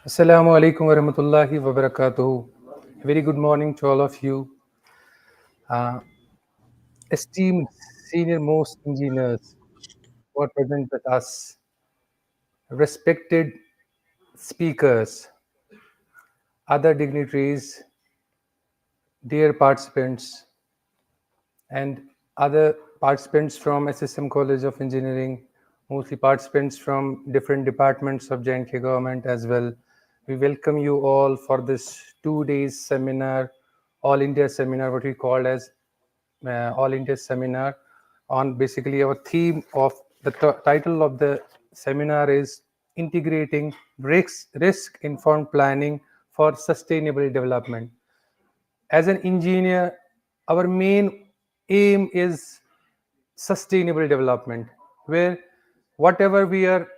Assalamu alaikum wa rahmatullahi wa barakatuhu. Very good morning to all of you. Uh, Esteemed senior most engineers who are present with us, respected speakers, other dignitaries, dear participants, and other participants from SSM College of Engineering, mostly participants from different departments of J&K government as well. We welcome you all for this 2 days seminar, All India seminar, what we call as All India seminar on basically our theme of the title of the seminar is integrating risk informed planning for sustainable development. As an engineer, our main aim is sustainable development, where whatever we are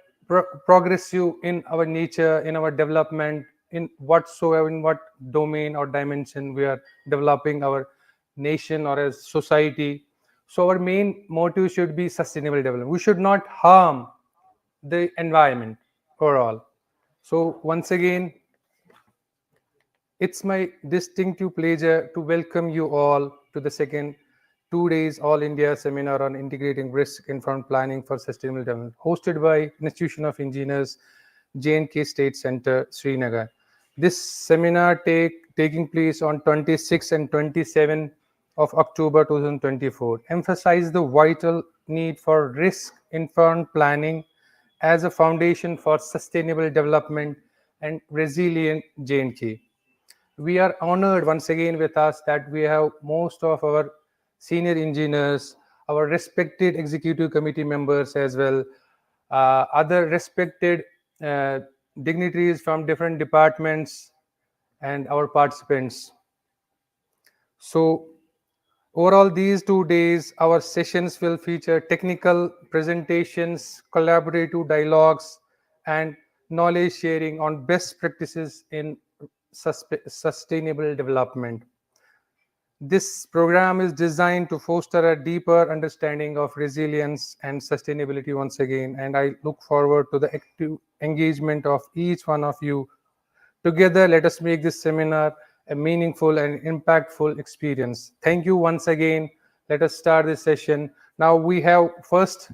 progressive in our nature, in our development, in whatsoever, in what domain or dimension we are developing our nation or as society. So our main motive should be sustainable development. We should not harm the environment overall. So once again, it's my distinctive pleasure to welcome you all to the second 2 days All India seminar on integrating risk-informed planning for sustainable development, hosted by Institution of Engineers, J&K State Center, Srinagar. This seminar taking place on 26 and 27 of October 2024 emphasize the vital need for risk-informed planning as a foundation for sustainable development and resilient J&K. We are honored once again with us that we have most of our senior engineers, our respected executive committee members as well, other respected uh, dignitaries from different departments, and our participants. So, overall, these 2 days, our sessions will feature technical presentations, collaborative dialogues, and knowledge sharing on best practices in sustainable development. This program is designed to foster a deeper understanding of resilience and sustainability once again, and I look forward to the active engagement of each one of you. Together, let us make this seminar a meaningful and impactful experience. Thank you once again. Let us start this session. Now we have first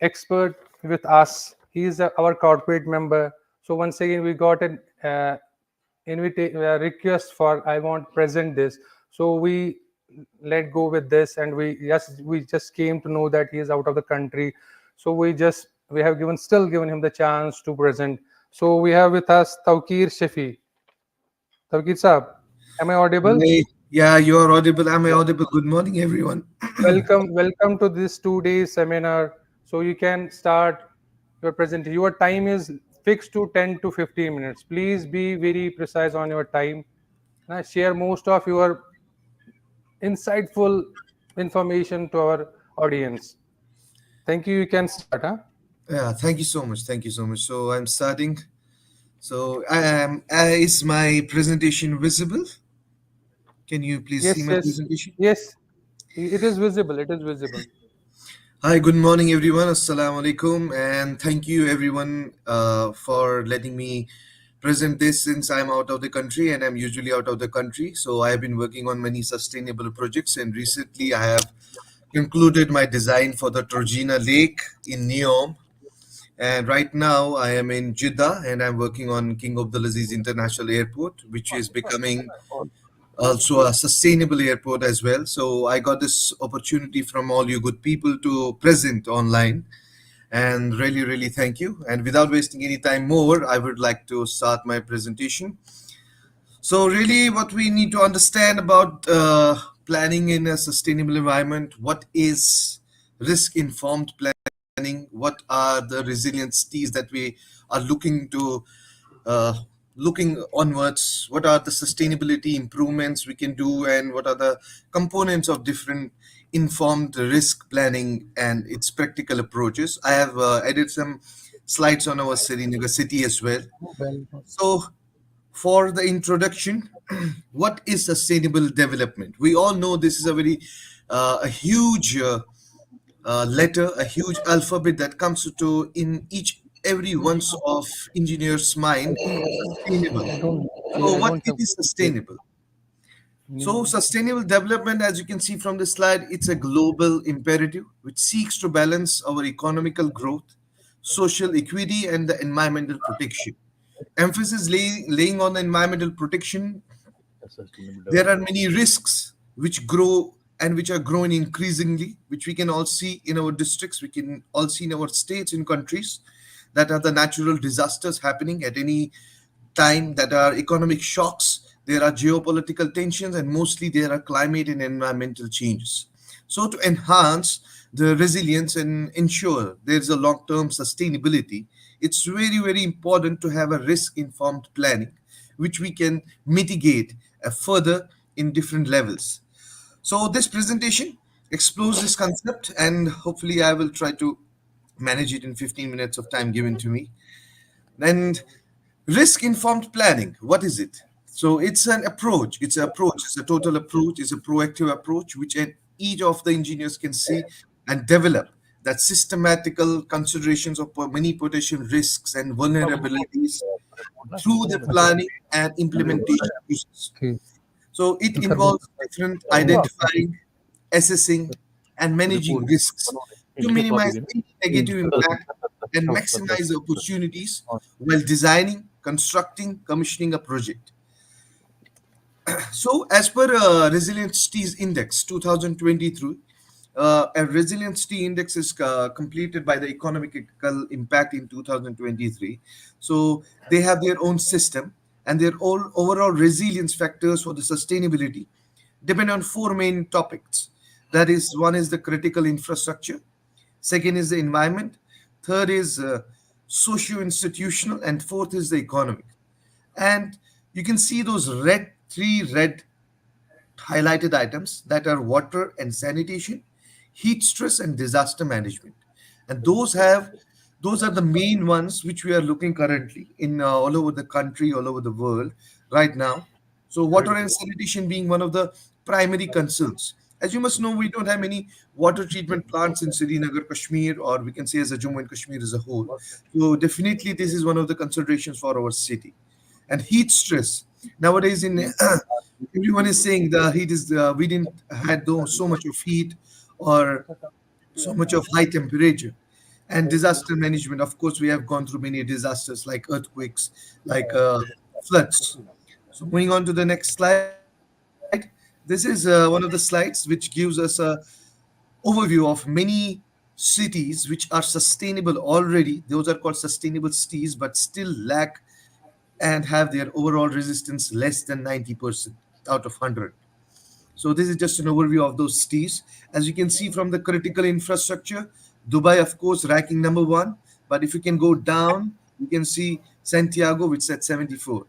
expert with us. He is our corporate member. So once again, we got an request for I want present this. So we let go with this, and we just came to know that he is out of the country. So we have given him the chance to present. So we have with us Tawkir Shafi. Tawkir Saab, am I audible? Yeah, you are audible. Am I audible? Good morning, everyone. Welcome to this 2 day seminar. So you can start your presentation. Your time is fixed to 10 to 15 minutes. Please be very precise on your time. Share most of your insightful information to our audience. Thank you. You can start. Huh? Yeah, thank you so much. Thank you so much. So I'm starting. So I am. Is my presentation visible? Can you please see Yes, my yes, presentation? yes. It is visible. It is visible. Hi, good morning, everyone. Assalamu alaikum, and thank you, everyone, for letting me present this since I'm out of the country and I'm usually out of the country. So I have been working on many sustainable projects, and recently I have concluded my design for the Trojena Lake in Neom. And right now, I am in Jeddah and I'm working on King Abdulaziz International Airport, which is becoming also a sustainable airport as well. So I got this opportunity from all you good people to present online. And really, really thank you. And without wasting any time more, I would like to start my presentation. So, really, what we need to understand about planning in a sustainable environment, what is risk informed planning, what are the resiliencies that we are uh, looking onwards, what are the sustainability improvements we can do, and what are the components of different informed risk planning and its practical approaches. I have added some slides on our Srinagar city as well. Well, So, for the introduction, what is sustainable development? We all know this is a very a huge letter, a huge alphabet that comes to in each every once of engineer's I mind, think sustainable. I don't So I what don't it have is like sustainable? So any sustainable development, as you can see from the slide, it's a global imperative which seeks to balance our economical growth, social equity, and the environmental protection. Emphasis laying on the environmental protection. sustainable There are development. many risks which grow and which are growing increasingly, which we can all see in our districts, we can all see in our states, in countries, that are the natural disasters happening at any time, that are economic shocks, there are geopolitical tensions, and mostly there are climate and environmental changes. So, to enhance the resilience and ensure there's a long term sustainability, it's very, very important to have a risk informed planning, which we can mitigate further in different levels. So, this presentation explores this concept, and hopefully, I will try to manage it in 15 minutes of time given to me. And risk informed planning, what is it? So it's an approach, it's a total approach, it's a proactive approach which each of the engineers can see and develop that systematical considerations of many potential risks and vulnerabilities through the planning and implementation process. Okay. So it In Carbon involves different identifying, assessing, and managing risks to minimize any negative impact and maximize the opportunities while designing, constructing, commissioning a project. So, as per Resilience T's Index 2023, a Resilience T Index is completed by the Economical Impact in 2023. So, they have their own system, and their all overall resilience factors for the sustainability depend on four main topics. That is, one is the critical infrastructure, second is the environment, third is socio-institutional, and fourth is the economic. And you can see those three red highlighted items, that are water and sanitation, heat stress, and disaster management. And those are the main ones which we are looking currently in all over the country, all over the world right now. So water and sanitation being one of the primary concerns. As you must know, we don't have any water treatment plants in Srinagar, Kashmir, or we can say as a Jammu and Kashmir as a whole. So definitely this is one of the considerations for our city. And heat stress. Nowadays, in everyone is saying the heat is we didn't had so much of heat or so much of high temperature. And disaster management, of course, we have gone through many disasters like earthquakes, like floods. So moving on to the next slide, this is one of the slides which gives us a overview of many cities which are sustainable already. Those are called sustainable cities, but still lack and have their overall resistance less than 90% out of 100. So this is just an overview of those cities. As you can see from the critical infrastructure, Dubai, of course, ranking number one. But if you can go down, you can see Santiago, which is at 74.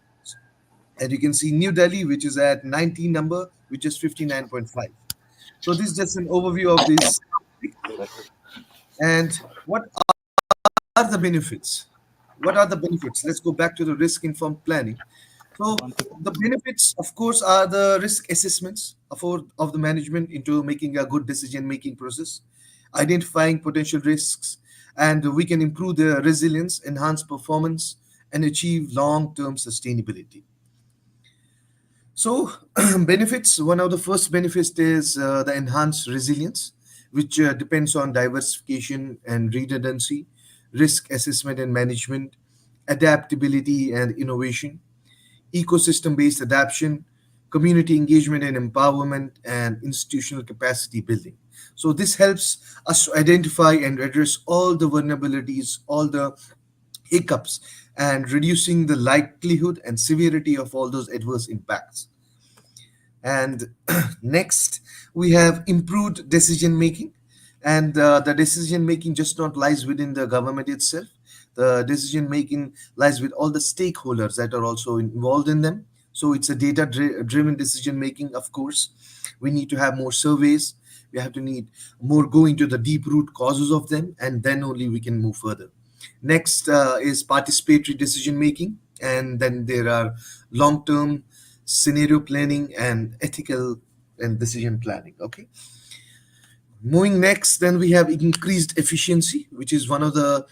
And you can see New Delhi, which is at 19 number, which is 59.5. So this is just an overview of this. And what are the benefits? What are the benefits? Let's go back to the risk informed planning. So the benefits, of course, are the risk assessments of the management into making a good decision making process, identifying potential risks, and we can improve their resilience, enhance performance, and achieve long term sustainability. So, benefits, one of the first benefits is the enhanced resilience, which depends on diversification and redundancy, risk assessment and management, adaptability and innovation, ecosystem based adaptation, community engagement and empowerment, and institutional capacity building. So, this helps us to identify and address all the vulnerabilities, all the hiccups, and reducing the likelihood and severity of all those adverse impacts. And next, we have improved decision making. And the decision making just not lies within the government itself. The decision making lies with all the stakeholders that are also involved in them. So it's a data driven decision making, of course. We need to have more surveys. We have to need more go into the deep root causes of them, and then only we can move further. Next is participatory decision making, and then there are long term scenario planning and ethical and decision planning. Okay, moving next, then we have increased efficiency, which is one of the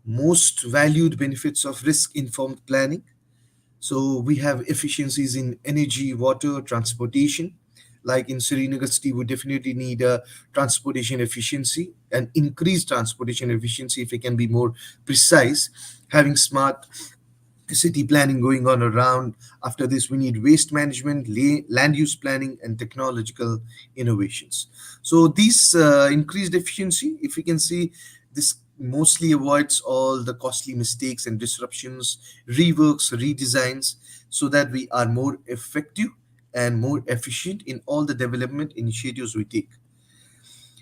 most valued benefits of risk informed planning. So we have efficiencies in energy, water, transportation. Like in Srinagar city, we definitely need a transportation efficiency and increased transportation efficiency, if we can be more precise, having smart city planning going on around. After this, we need waste management, land use planning, and technological innovations. So these increased efficiency, if we can see, this mostly avoids all the costly mistakes and disruptions, reworks, redesigns, so that we are more effective and more efficient in all the development initiatives we take.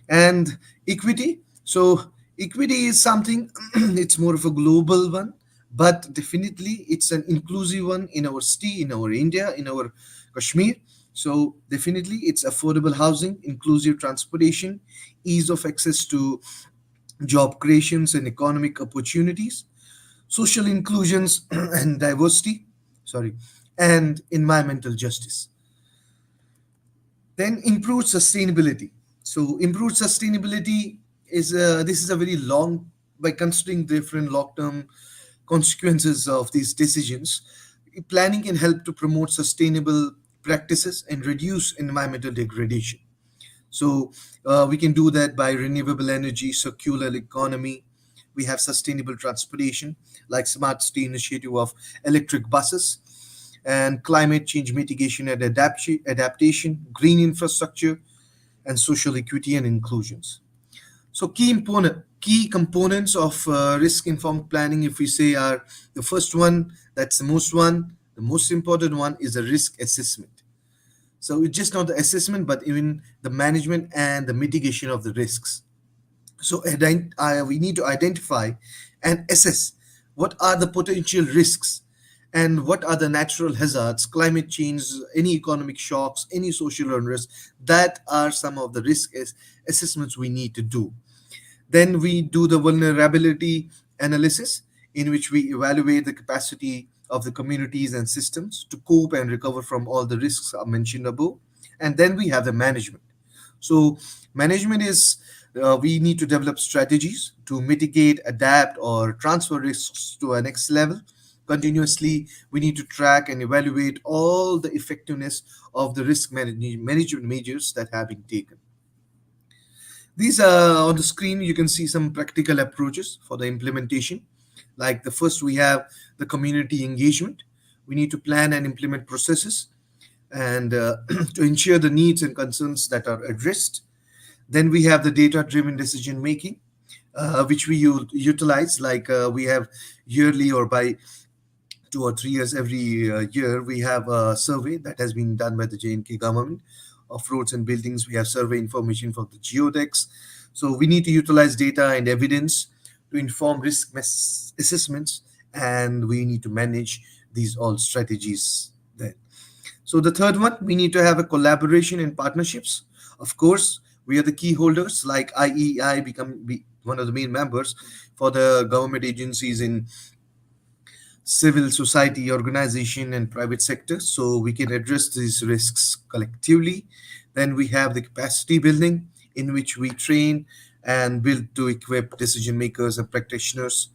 And equity, so equity is something it's more of a global one, but definitely it's an inclusive one in our city, in our India, in our Kashmir. So definitely it's affordable housing, inclusive transportation, ease of access to job creations and economic opportunities, social inclusions and diversity, sorry, and environmental justice. Then improved sustainability. So improved sustainability is this is a very long, by considering different long term consequences of these decisions, planning can help to promote sustainable practices and reduce environmental degradation. So we can do that by renewable energy, circular economy. We have sustainable transportation like smart city initiative of electric buses, and climate change mitigation and adaptation, green infrastructure, and social equity and inclusions. So key components of risk informed planning, if we say, are the first one, that's the most important one is the risk assessment. So it's just not the assessment, but even the management and the mitigation of the risks. So we need to identify and assess what are the potential risks and what are the natural hazards, climate change, any economic shocks, any social unrest. That are some of the assessments we need to do. Then we do the vulnerability analysis, in which we evaluate the capacity of the communities and systems to cope and recover from all the risks I mentioned above. And then we have the management. So, management is we need to develop strategies to mitigate, adapt, or transfer risks to a next level. Continuously, we need to track and evaluate all the effectiveness of the management measures that have been taken. These are on the screen. You can see some practical approaches for the implementation. Like the first, we have the community engagement. We need to plan and implement processes and to ensure the needs and concerns that are addressed. Then we have the data driven decision making, which we utilize. Like we have yearly or by 2 or 3 years every year, we have a survey that has been done by the J&K government of roads and buildings. We have survey information for the geodex. So we need to utilize data and evidence to inform assessments, and we need to manage these all strategies there. So the third one, we need to have a collaboration and partnerships. Of course, we are the key holders, like IEI be one of the main members for the government agencies in civil society organization and private sector, so we can address these risks collectively. Then we have the capacity building, in which we train and build to equip decision makers and practitioners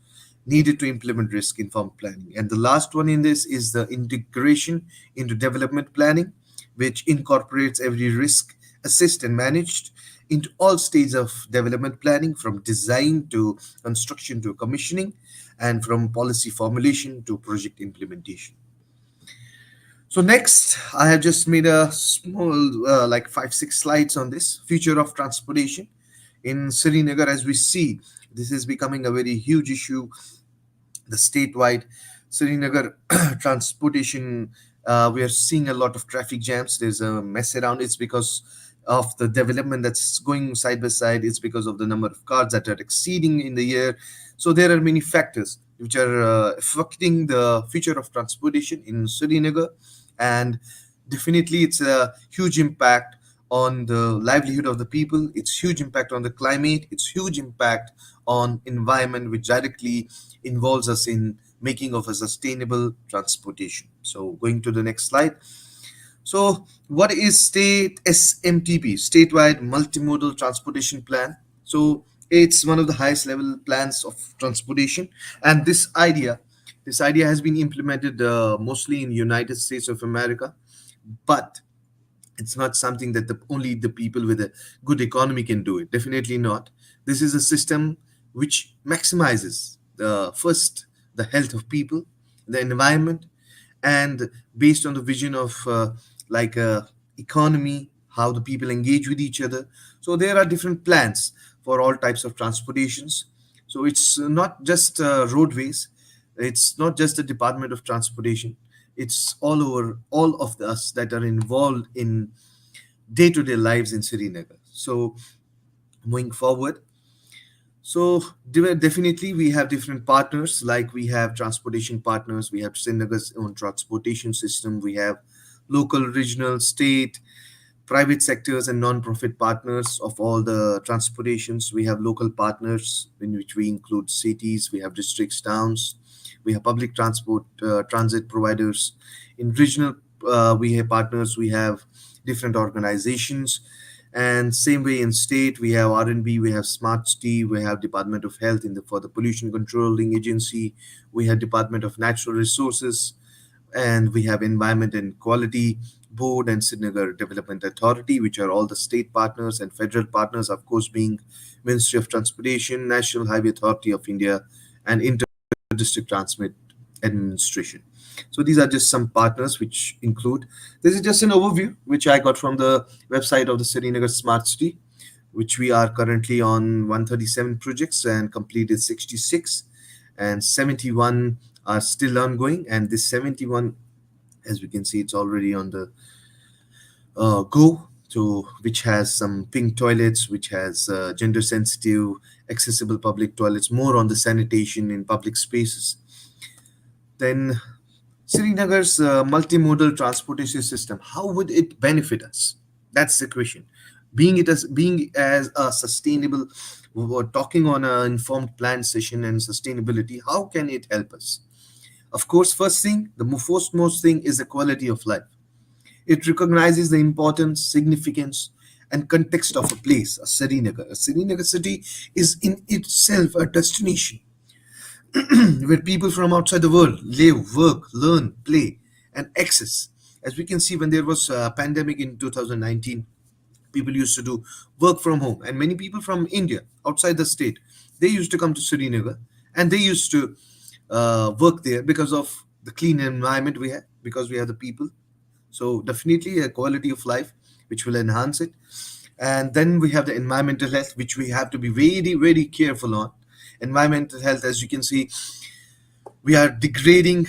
needed to implement risk informed planning. And the last one in this is the integration into development planning, which incorporates every risk assessed and managed into all stages of development planning, from design to construction to commissioning, and from policy formulation to project implementation. So next, I have just made a small, like 5 6 slides on this future of transportation in Srinagar. As we see, this is becoming a very huge issue. The statewide Srinagar transportation, we are seeing a lot of traffic jams. There's a mess around. It's because of the development that's going side by side. It's because of the number of cars that are exceeding in the year. So there are many factors which are affecting the future of transportation in Srinagar, and definitely it's a huge impact on the livelihood of the people. It's huge impact on the climate. It's huge impact on environment, which directly involves us in making of a sustainable transportation. So going to the next slide. So what is state SMTP, statewide multimodal transportation plan? So It's one of the highest level plans of transportation, and this idea has been implemented mostly in United States of America, but it's not something that only the people with a good economy can do it. Definitely not. This is a system which maximizes the health of people, the environment, and based on the vision of like economy, how the people engage with each other. So there are different plans for all types of transportations. So it's not just roadways, it's not just the Department of Transportation, it's all over all of us that are involved in day-to-day lives in Srinagar. So moving forward, so definitely we have different partners, like we have transportation partners, we have Srinagar's own transportation system, we have local, regional, state, private sectors and non-profit partners of all the transportations. We have local partners in which we include cities, we have districts, towns, we have public transport transit providers. In regional, we have partners, we have different organizations, and same way in state we have R&B, we have Smart City, we have Department of Health in the for the pollution controlling agency, we have Department of Natural Resources, and we have Environment and Quality Board and Srinagar Development Authority, which are all the state partners, and federal partners, of course, being Ministry of Transportation, National Highway Authority of India, and Inter-District Transit Administration. So these are just some partners which include. This is just an overview which I got from the website of the Srinagar Smart City, which we are currently on 137 projects and completed 66, and 71 are still ongoing. And this 71, as we can see, it's already on the go to, which has some pink toilets, which has gender sensitive accessible public toilets, more on the sanitation in public spaces. Then Srinagar's multimodal transportation system, how would it benefit us? That's the question. Being as a sustainable, we're talking on an informed plan session and sustainability, how can it help us? Of course, first thing, the most thing is the quality of life. It recognizes the importance, significance, and context of a place, a Srinagar. A Srinagar city is in itself a destination where people from outside the world live, work, learn, play, and access. As we can see, when there was a pandemic in 2019, people used to do work from home, and many people from India, outside the state, they used to come to Srinagar, and they used to work there because of the clean environment we have, because we have the people. So definitely a quality of life which will enhance it. And then we have the environmental health, which we have to be very careful on. Environmental health, as you can see, we are degrading.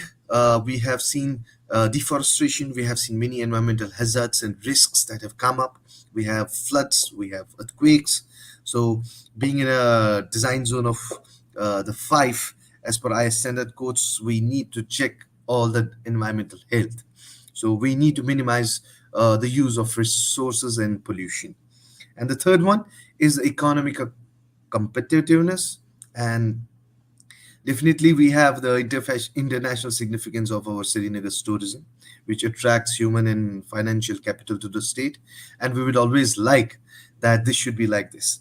We have seen deforestation. We have seen many environmental hazards and risks that have come up. We have floods. We have earthquakes. So, being in a design zone of the five, as per IS standard codes, we need to check all the environmental health. So, we need to minimize the use of resources and pollution. And the third one is economic competitiveness, and definitely, we have the international significance of our Srinagar's tourism, which attracts human and financial capital to the state. And we would always like that this should be like this.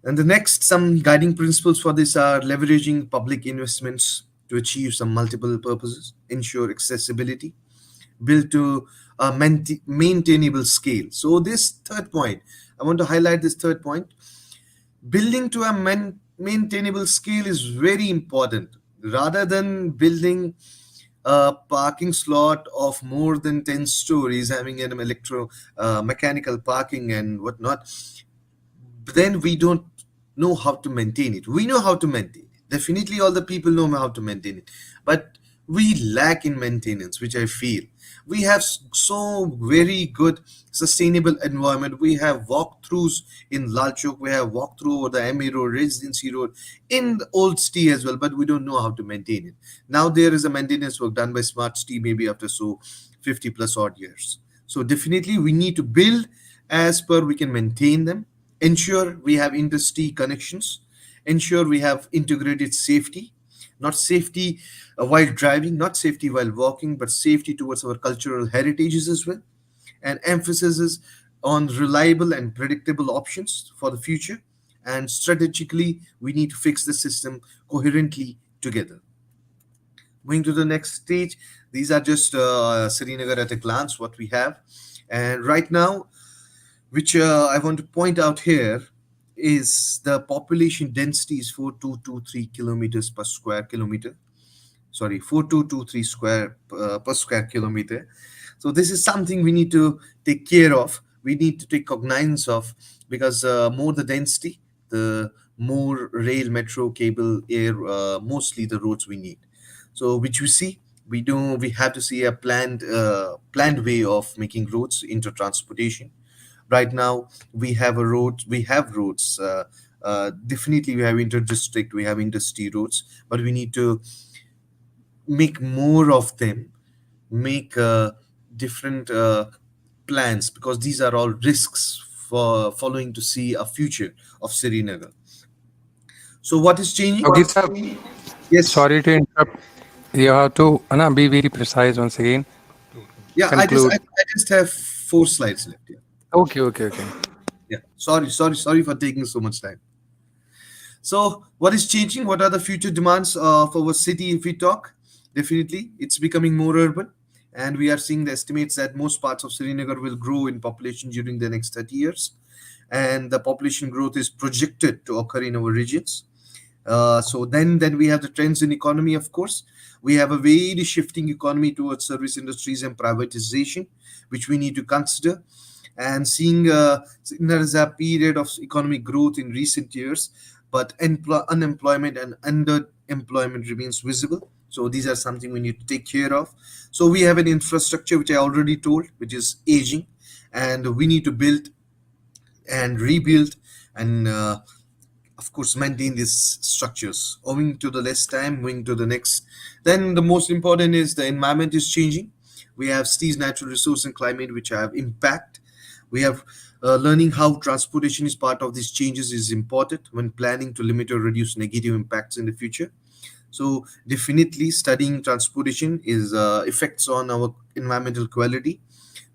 And the next, some guiding principles for this are leveraging public investments to achieve some multiple purposes, ensure accessibility, build to a maintainable scale. So, this third point, I want to highlight this third point. Building to a maintainable scale is very important, rather than building a parking slot of more than 10 stories, having an electro mechanical parking and whatnot. Then we don't know how to maintain it. We know how to maintain it, definitely all the people know how to maintain it, but we lack in maintenance, which I feel. We have so very good sustainable environment. We have walkthroughs in Lalchok, we have walkthrough over the MA Road, Residency Road, in the old city as well, but we don't know how to maintain it. Now there is a maintenance work done by Smart City, maybe after so 50 plus odd years. So definitely we need to build as per we can maintain them, ensure we have industry connections, ensure we have integrated safety, not safety while driving, not safety while walking, but safety towards our cultural heritages as well, and emphasis is on reliable and predictable options for the future, and strategically we need to fix the system coherently together. Moving to the next stage, these are just Srinagar at a glance what we have. And right now, which I want to point out here, is the population density is 4223 kilometers per square kilometer. Sorry, 4223 square per square kilometer. So this is something we need to take care of. We need to take cognizance of, because more the density, the more rail, metro, cable, air, mostly the roads we need. So which we see, we have to see a planned way of making roads into transportation. Right now we have roads. Definitely we have inter-district, we have industry roads, but we need to make more of them, make different plans, because these are all risks for following to see a future of Srinagar. So what is changing? Tawqir sir, Yes. sorry to interrupt. You have to be very precise once again. Yeah, Conclude. I just have 4 slides left. Yeah. Okay, okay, okay. Yeah. Sorry for taking so much time. So, what is changing? What are the future demands of our city if we talk? Definitely, it's becoming more urban, and we are seeing the estimates that most parts of Srinagar will grow in population during the next 30 years, and the population growth is projected to occur in our regions. So then we have the trends in economy. Of course, we have a very shifting economy towards service industries and privatization, which we need to consider. And seeing there is a period of economic growth in recent years, but unemployment and underemployment remains visible. So these are something we need to take care of. So we have an infrastructure which I already told, which is aging, and we need to build and rebuild and of course maintain these structures. Owing to the less time, moving to the next, then the most important is the environment is changing. We have cities natural resource and climate which have impact. We have learning how transportation is part of these changes is important when planning to limit or reduce negative impacts in the future. So definitely studying transportation is effects on our environmental quality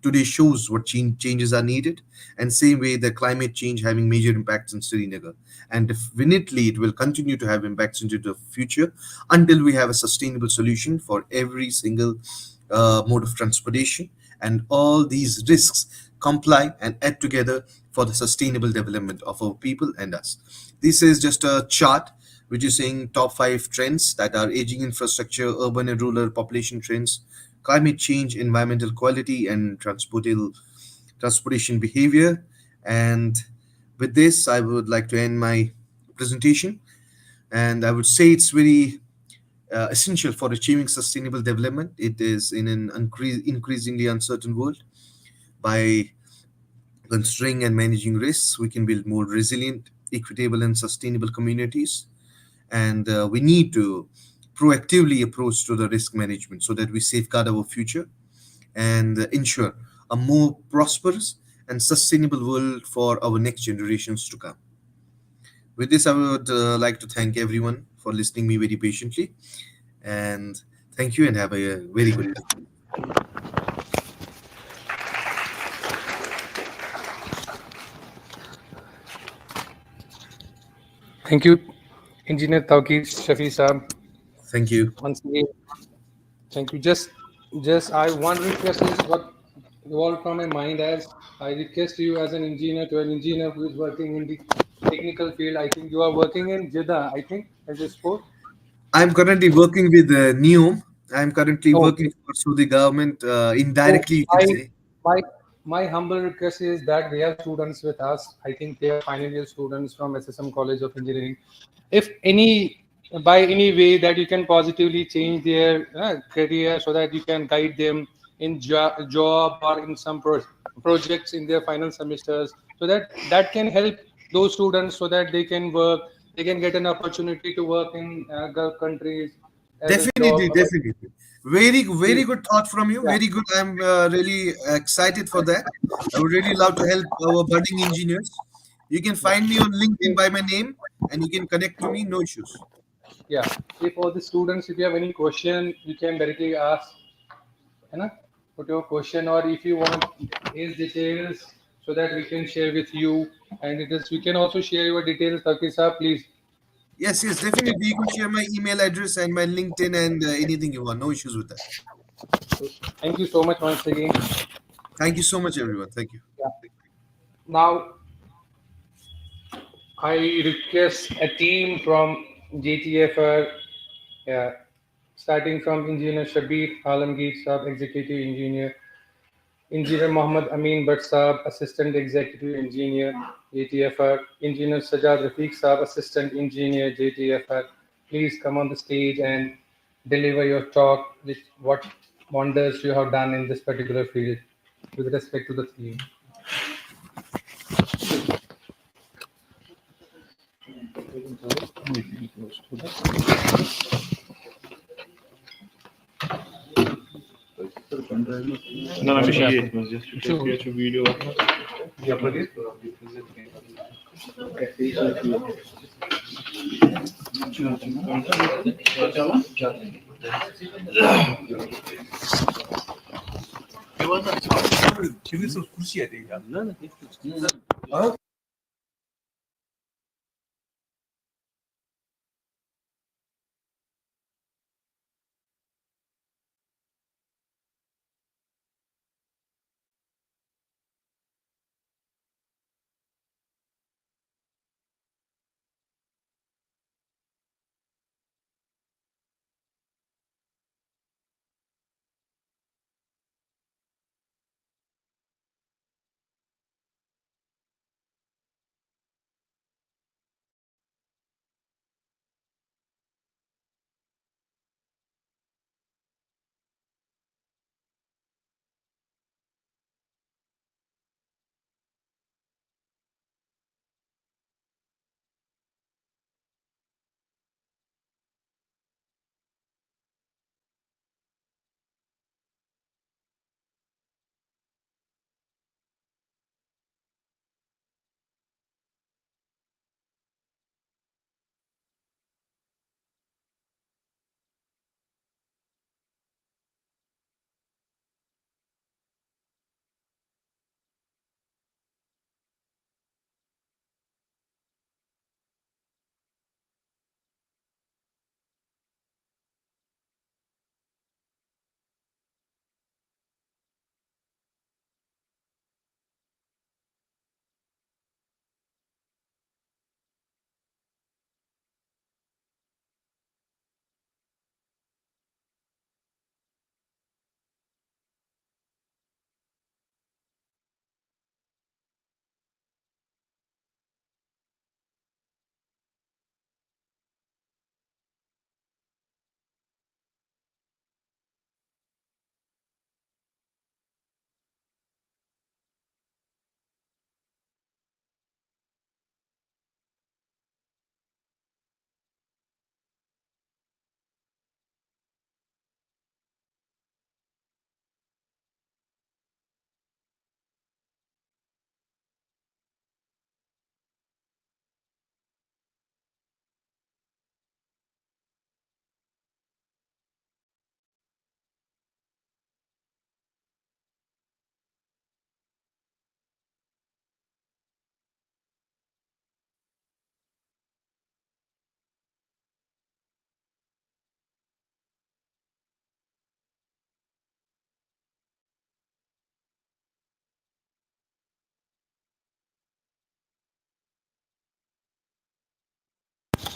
today shows what changes are needed, and same way the climate change having major impacts in Srinagar, and definitely it will continue to have impacts into the future until we have a sustainable solution for every single mode of transportation, and all these risks comply and add together for the sustainable development of our people and us. This is just a chart which is saying top 5 trends that are aging infrastructure, urban and rural population trends, climate change, environmental quality, and transportation behavior. And with this, I would like to end my presentation. And I would say it's very essential for achieving sustainable development. It is in an increasingly uncertain world. By considering and managing risks, we can build more resilient, equitable, and sustainable communities. And we need to proactively approach to the risk management so that we safeguard our future and ensure a more prosperous and sustainable world for our next generations to come. With this, I would like to thank everyone for listening me very patiently, and thank you and have a very good day. Thank you, Engineer Tawqir Shafi Saab. Thank you. Once again, thank you. Just I one request is what evolved from my mind as I request you as an engineer to an engineer who is working in the technical field. I think you are working in Jeddah. I think as a sport. I'm currently working with NEOM. I'm currently working Okay. for Saudi government So indirectly, you can my say. my my humble request is that we have students with us. I think they are final year students from SSM College of Engineering. If any by any way that you can positively change their career so that you can guide them in job or in some projects in their final semesters, so that that can help those students so that they can work, they can get an opportunity to work in Gulf countries as a job. Definitely, definitely. Very, very Please, good thought from you. yeah, Very good. I'm really excited for that. I would really love to help our budding engineers. You can yeah. find me on LinkedIn If, by my name, and you can connect to me. No issues. yeah, if all the students, if you have any question, you can directly ask, you know, put your question, or if you want his details, so that we can share with you. And it is we can also share your details, Takir sir, please. Yes, yes, definitely. You can share my email address and my LinkedIn and anything you want. No issues with that. Thank you so much once again. Thank you so much, everyone. Thank you. Yeah. Now I request a team from JTFR, uh, starting from Engineer Shabir Alamgir Saab, Executive Engineer, Engineer Mohammad Amin Bhatt Saab, Assistant Executive Engineer, JTFR, Engineer Sajad Rafiq Saab, Assistant Engineer, JTFR. Please come on the stage and deliver your talk with what wonders you have done in this particular field with respect to the theme. No, bir şey yetmez ya. Şu video var. Yapabilir.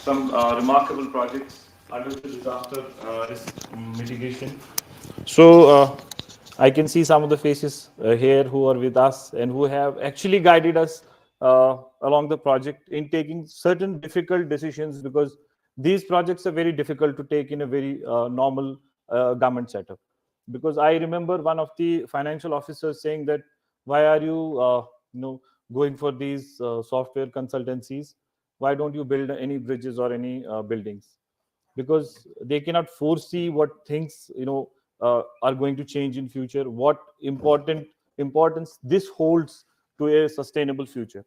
Some remarkable projects under the disaster risk mitigation. So I can see some of the faces here who are with us and who have actually guided us along the project in taking certain difficult decisions, because these projects are very difficult to take in a very normal government setup. Because I remember one of the financial officers saying that, why are you, going for these software consultancies? Why don't you build any bridges or any buildings? Because they cannot foresee what things are going to change in future, what importance this holds to a sustainable future.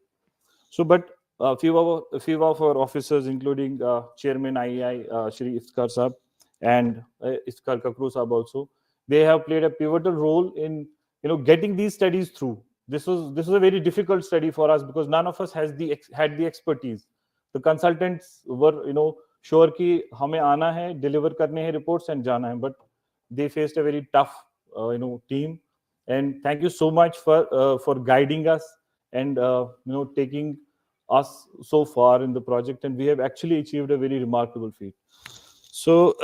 So but a few of our officers, including chairman IEI Shri Ifkar Sahab and Ifkar Kakru Sahab also, they have played a pivotal role in getting these studies through. this was a very difficult study for us because none of us had the expertise. The consultants were sure कि हमें आना है, deliver करने हैं reports and जाना है, but they faced a very tough team. And thank you so much for guiding us and taking us so far in the project, and we have actually achieved a very remarkable feat. So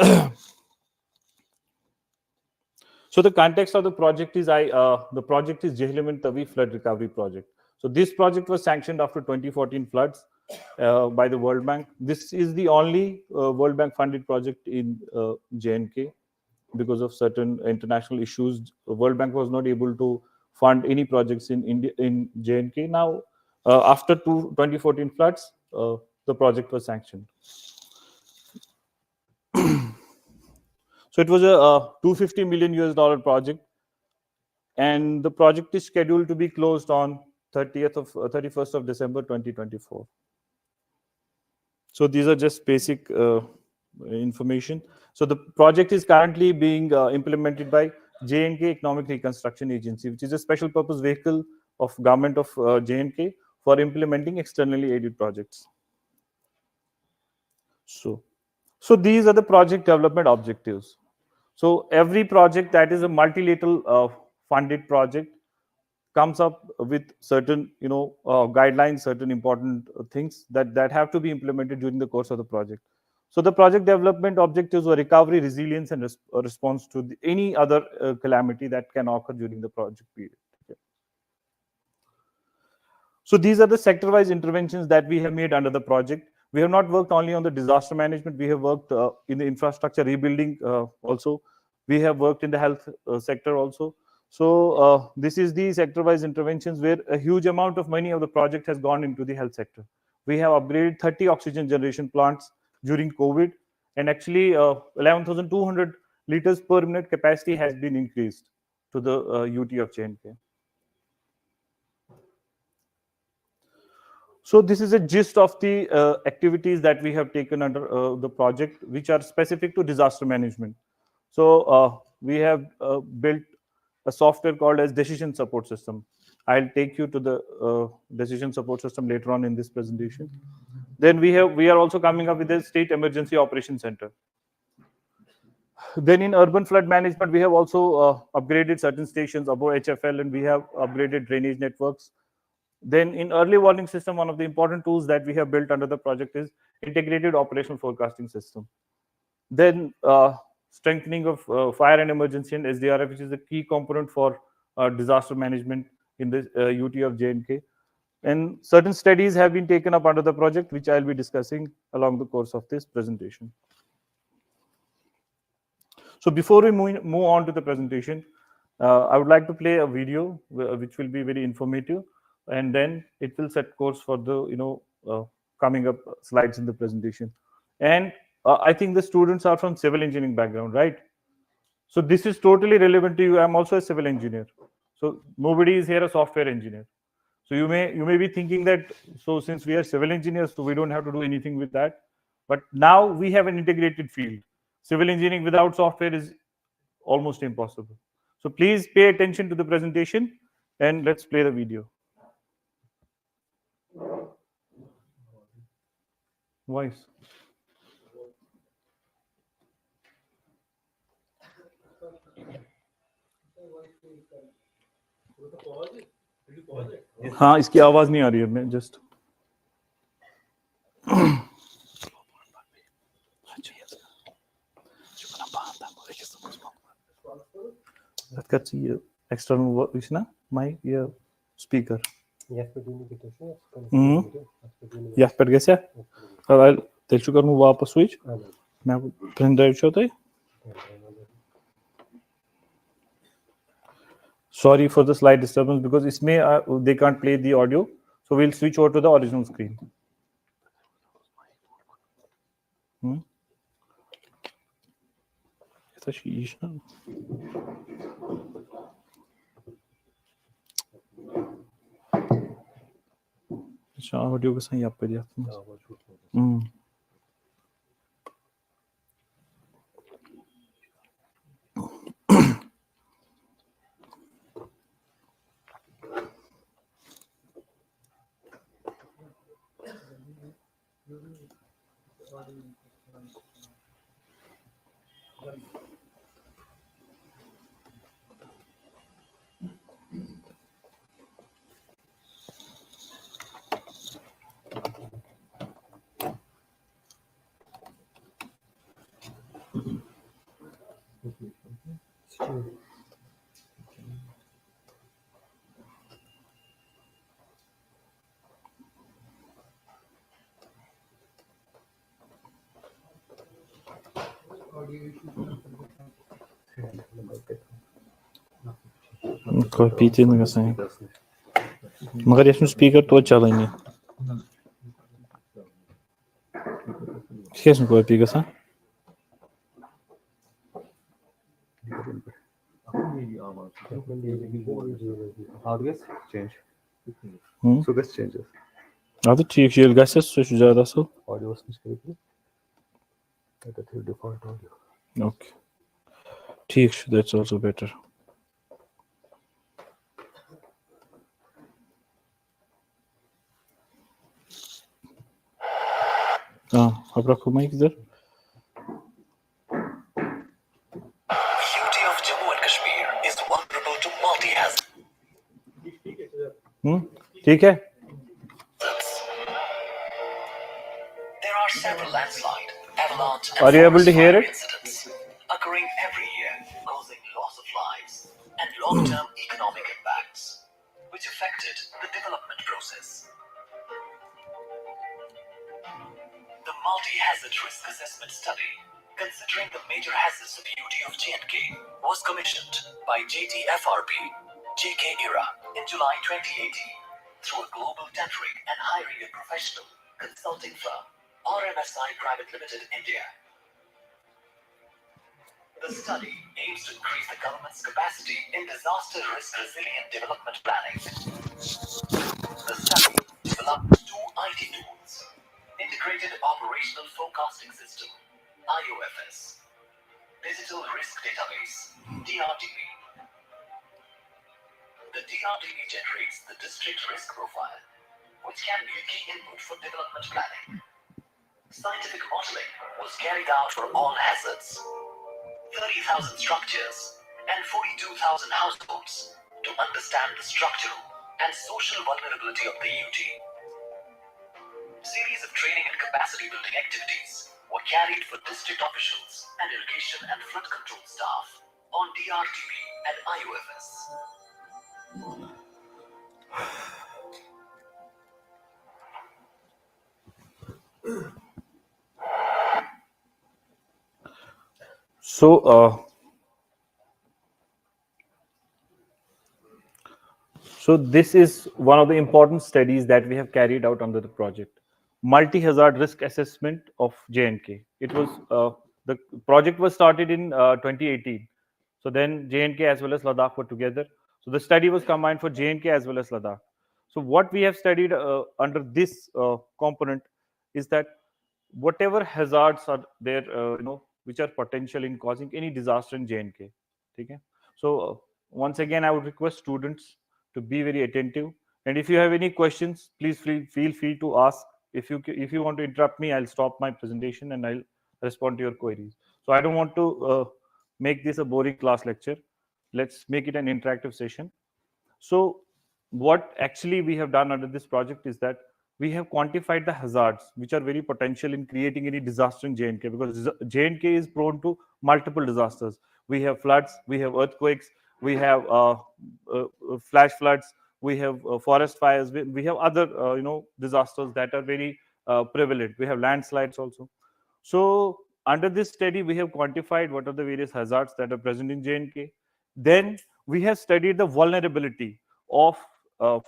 so the context of the project is the project is Jhelum and Tavi flood recovery project. So this project was sanctioned after 2014 floods by the World Bank. This is the only World Bank funded project in J&K. Because of certain international issues, the World Bank was not able to fund any projects in India, in J&K. Now, after 2014 floods, the project was sanctioned. So it was a $250 million US project, and the project is scheduled to be closed on 31st of December 2024. So these are just basic information. So the project is currently being implemented by J&K Economic Reconstruction Agency, which is a special purpose vehicle of government of J&K for implementing externally aided projects. So these are the project development objectives. So every project that is a multilateral funded project comes up with certain guidelines, certain important things that have to be implemented during the course of the project. So the project development objectives were recovery, resilience, and response to any other calamity that can occur during the project period. Okay. So these are the sector-wise interventions that we have made under the project. We have not worked only on the disaster management. We have worked in the infrastructure rebuilding also. We have worked in the health sector also. So this is the sector-wise interventions where a huge amount of money of the project has gone into the health sector. We have upgraded 30 oxygen generation plants during COVID, and actually 11,200 liters per minute capacity has been increased to the UT of J&K. So this is a gist of the activities that we have taken under the project, which are specific to disaster management. So we have built a software called as decision support system. I'll take you to the decision support system later on in this presentation. Then we are also coming up with a state emergency operations center. Then in urban flood management, we have also upgraded certain stations above HFL, and we have upgraded drainage networks. Then in early warning system, one of the important tools that we have built under the project is integrated operational forecasting system. Then strengthening of fire and emergency and SDRF, which is a key component for disaster management in the UT of J&K. And certain studies have been taken up under the project, which I'll be discussing along the course of this presentation. So before we move on to the presentation, I would like to play a video which will be very informative, and then it will set course for the coming up slides in the presentation. And I think the students are from civil engineering background, right? So this is totally relevant to you. I'm also a civil engineer. So nobody is here a software engineer. So you may be thinking that, so since we are civil engineers, so we don't have to do anything with that. But now we have an integrated field. Civil engineering without software is almost impossible. So please pay attention to the presentation, and let's play the video. Voice. हाँ, इसकी आवाज नहीं आ रही है, मैं just external my speaker. Yes, per gese. Al telçu karnu वापस switch. मैं pen drive होता है. Sorry for the slight disturbance because इसमें they can't play the audio, so we'll switch over to the original screen. Это ж अच्छा audio को सही आप पे दिया PT गसान मगर ये स्पीकर तो चलानी क्या कॉपी गसान तो ठीक गस ज्यादा असल ओके ठीक दैट्स आल्सो बेटर अब रखो माइक इधर Beauty of Jammu and Kashmir is vulnerable to multi-hazards. ठीक है There are several landslide, avalanche, and Are you able to forest hear fire it? incidents occurring every year, causing loss of lives and long-term economic impacts, which affected the development process. The multi-hazard risk assessment study, considering the major hazards of UT of J&K, was commissioned by JTFRP, JK ERA, in July 2018 through a global tendering and hiring a professional consulting firm, RMSI Private Limited India. The study aims to increase the government's capacity in disaster risk resilient development planning. The study developed two IT tools: Integrated Operational Forecasting System, IOFS, Digital Risk Database, DRDB. The DRDB generates the district risk profile, which can be a key input for development planning. Scientific modeling was carried out for all hazards, 30,000 structures and 42,000 households, to understand the structural and social vulnerability of the UT. Series of training and capacity building activities were carried for district officials and irrigation and flood control staff on DRDB and IOFS. So this is one of the important studies that we have carried out under the project, multi-hazard risk assessment of J&K. It was the project was started in 2018. So then J&K as well as Ladakh were together. So the study was combined for J&K as well as Ladakh. So what we have studied under this component is that whatever hazards are there, which are potential in causing any disaster in J&K. Okay? So once again, I would request students to be very attentive. And if you have any questions, please feel free to ask. If you want to interrupt me, I'll stop my presentation and I'll respond to your queries. So I don't want to make this a boring class lecture. Let's make it an interactive session. So what actually we have done under this project is that we have quantified the hazards which are very potential in creating any disaster in J&K, because J&K is prone to multiple disasters. We have floods, we have earthquakes, we have flash floods, we have forest fires, we have other disasters that are very prevalent. We have landslides also. So under this study, we have quantified what are the various hazards that are present in J&K. Then we have studied the vulnerability of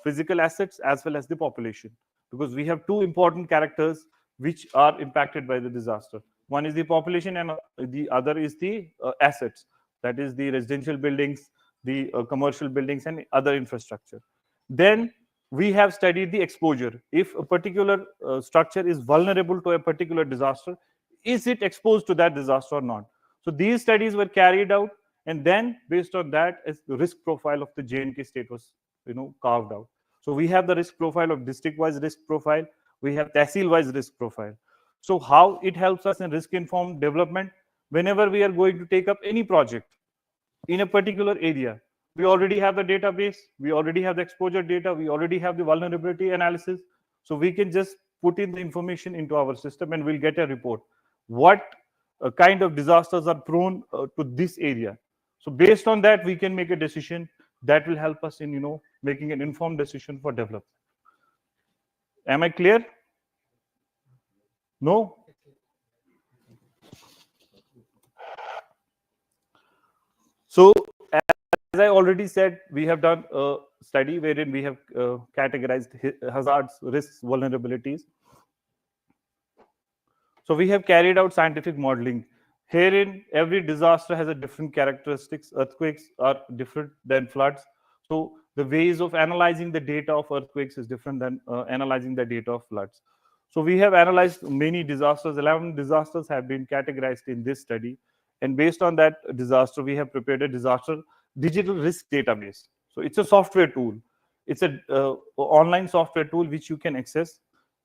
physical assets as well as the population, because we have two important characters which are impacted by the disaster. One is the population and the other is the assets, that is the residential buildings, the commercial buildings and other infrastructure. Then we have studied the exposure. If a particular structure is vulnerable to a particular disaster, is it exposed to that disaster or not? So these studies were carried out, and then based on that, as the risk profile of the J&K state was carved out. So we have the risk profile of district-wise risk profile. we have tehsil-wise risk profile. So how it helps us in risk-informed development? Whenever we are going to take up any project in a particular area, we already have the database, we already have the exposure data, we already have the vulnerability analysis. So we can just put in the information into our system and we'll get a report. What kind of disasters are prone to this area? So based on that, we can make a decision that will help us in, making an informed decision for development. Am I clear? No? So as I already said, we have done a study wherein we have categorized hazards, risks, vulnerabilities. So we have carried out scientific modeling. Herein, every disaster has a different characteristics. Earthquakes are different than floods. So the ways of analyzing the data of earthquakes is different than analyzing the data of floods. So we have analyzed many disasters. 11 disasters have been categorized in this study. And based on that disaster, we have prepared a disaster digital risk database. So it's a software tool. It's an online software tool which you can access.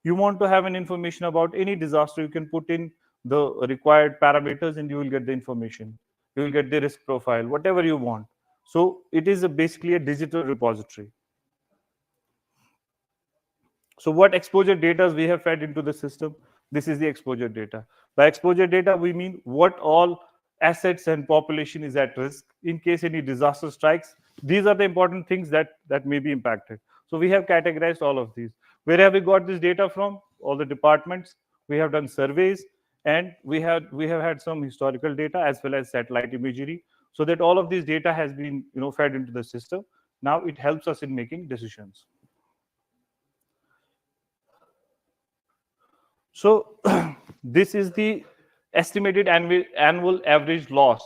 You want to have an information about any disaster, you can put in the required parameters and you will get the information. You will get the risk profile, whatever you want. So it is basically a digital repository. So what exposure data we have fed into the system? This is the exposure data. By exposure data, we mean what all assets and population is at risk in case any disaster strikes. These are the important things that may be impacted. So we have categorized all of these. Where have we got this data from? All the departments. We have done surveys, and we have had some historical data as well as satellite imagery, so that all of this data has been fed into the system. Now it helps us in making decisions. So this is the estimated annual average loss.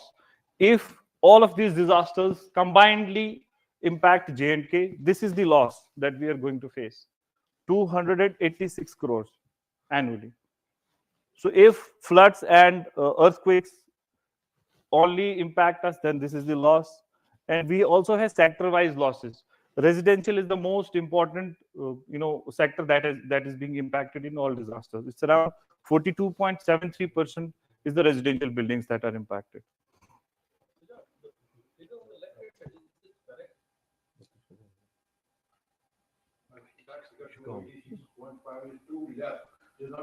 If all of these disasters combinedly impact J&K, this is the loss that we are going to face. 286 crores annually. So if floods and earthquakes only impact us, then this is the loss. And we also have sector-wise losses. Residential is the most important, sector that is being impacted in all disasters. It's around 42.73% is the residential buildings that are impacted.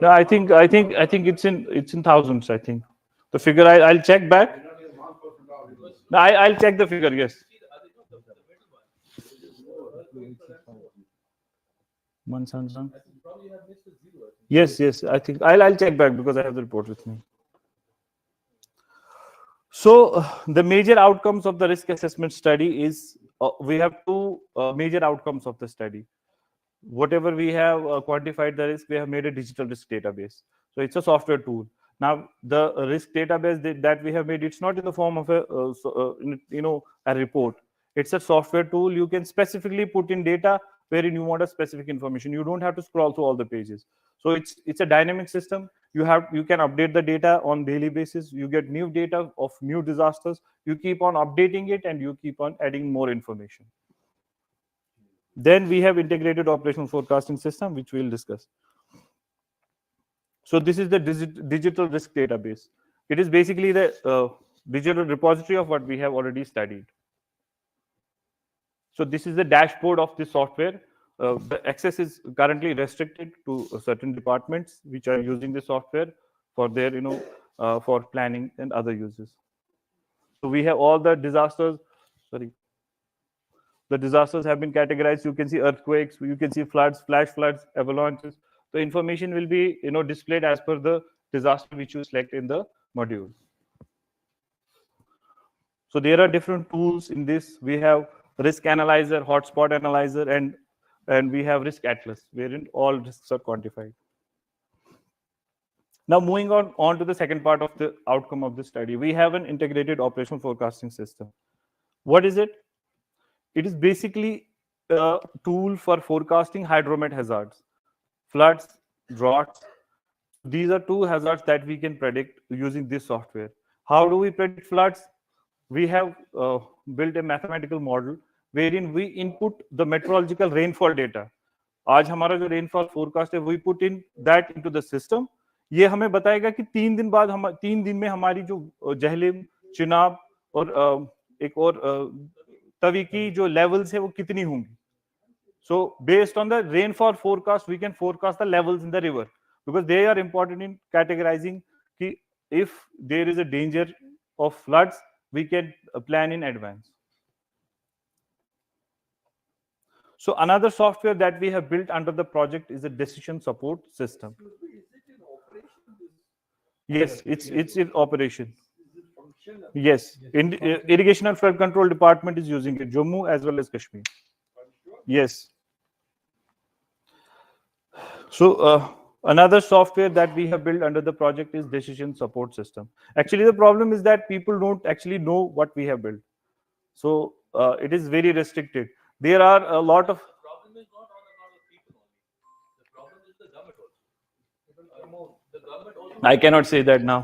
No, I think it's in thousands. I think the figure I'll check back. No, I'll check the figure. Yes. Yes. I think I'll check back because I have the report with me. So the major outcomes of the risk assessment study is we have two major outcomes of the study. Whatever we have quantified the risk, we have made a digital risk database. So it's a software tool. Now the risk database that we have made, it's not in the form of a report. It's a software tool. You can specifically put in data wherein you want a specific information. You don't have to scroll through all the pages. So it's a dynamic system. You can update the data on daily basis. You get new data of new disasters. You keep on updating it and you keep on adding more information. Then we have integrated operational forecasting system, which we'll discuss. So this is the digital risk database. It is basically the digital repository of what we have already studied. So this is the dashboard of the software. The access is currently restricted to certain departments which are using the software for their, for planning and other uses. So we have all the disasters. Sorry. The disasters have been categorized. You can see earthquakes, you can see floods, flash floods, avalanches. The information will be displayed as per the disaster which you select in the module. So there are different tools in this. We have risk analyzer, hotspot analyzer, and we have risk atlas, wherein all risks are quantified. Now moving on to the second part of the outcome of the study, we have an integrated operational forecasting system. What is it? It is basically a tool for forecasting hydromet hazards, floods, droughts. These are two hazards that we can predict using this software. How do we predict floods? We have built a mathematical model wherein we input the meteorological rainfall data. आज हमारा जो rainfall forecast है, we put in that into the system. ये हमें बताएगा कि 3 दिन बाद 3 दिन में हमारी जो जहलिम, चिनाब और एक और तवी की जो लेवल्स है वो कितनी होंगी. So based on the rainfall forecast, we can forecast the levels in the river because they are important in categorizing ki if there is a danger of floods, we can plan in advance. So another software that we have built under the project is a decision support system. Yes, it's in operation. Yes, irrigation and flood control department is using it, Jammu as well as Kashmir. Yes. So another software that we have built under the project is decision support system. Actually, the problem is that people don't actually know what we have built. So it is very restricted. There are a lot of. The problem is not on account of people only. The problem is the government also. The government also. I cannot say that now.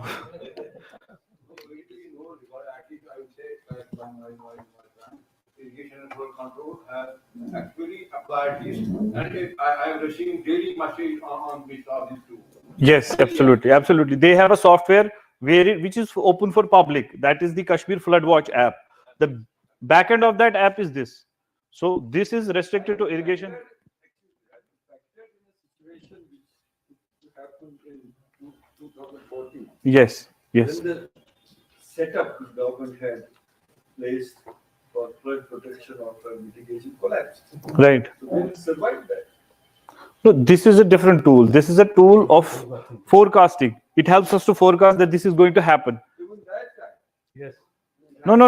Irrigation and flood control have actually applied this, and I am receiving daily message on these two. Yes, absolutely, absolutely. They have a software which is open for public. That is the Kashmir Flood Watch app. The back end of that app is this. So this is restricted to irrigation. Yes, yes. When the setup the government had placed for flood protection or flood mitigation collapsed. Right. So we will survive that. No, this is a different tool. This is a tool of forecasting. It helps us to forecast that this is going to happen. Even that time. Yes. No. No,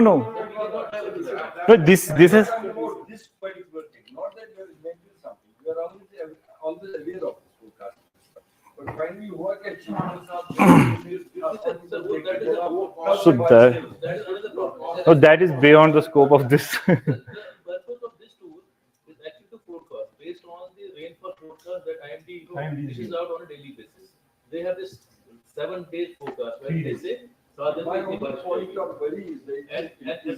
this is. This particular thing, not that we are inventing something. We are always aware of this forecast. But when we work at So that is beyond the scope of this. The purpose of this tool is actually to forecast based on the rainfall forecast that IMD issues out on a daily basis. They have this 7-day forecast where they say my only point of worry is that and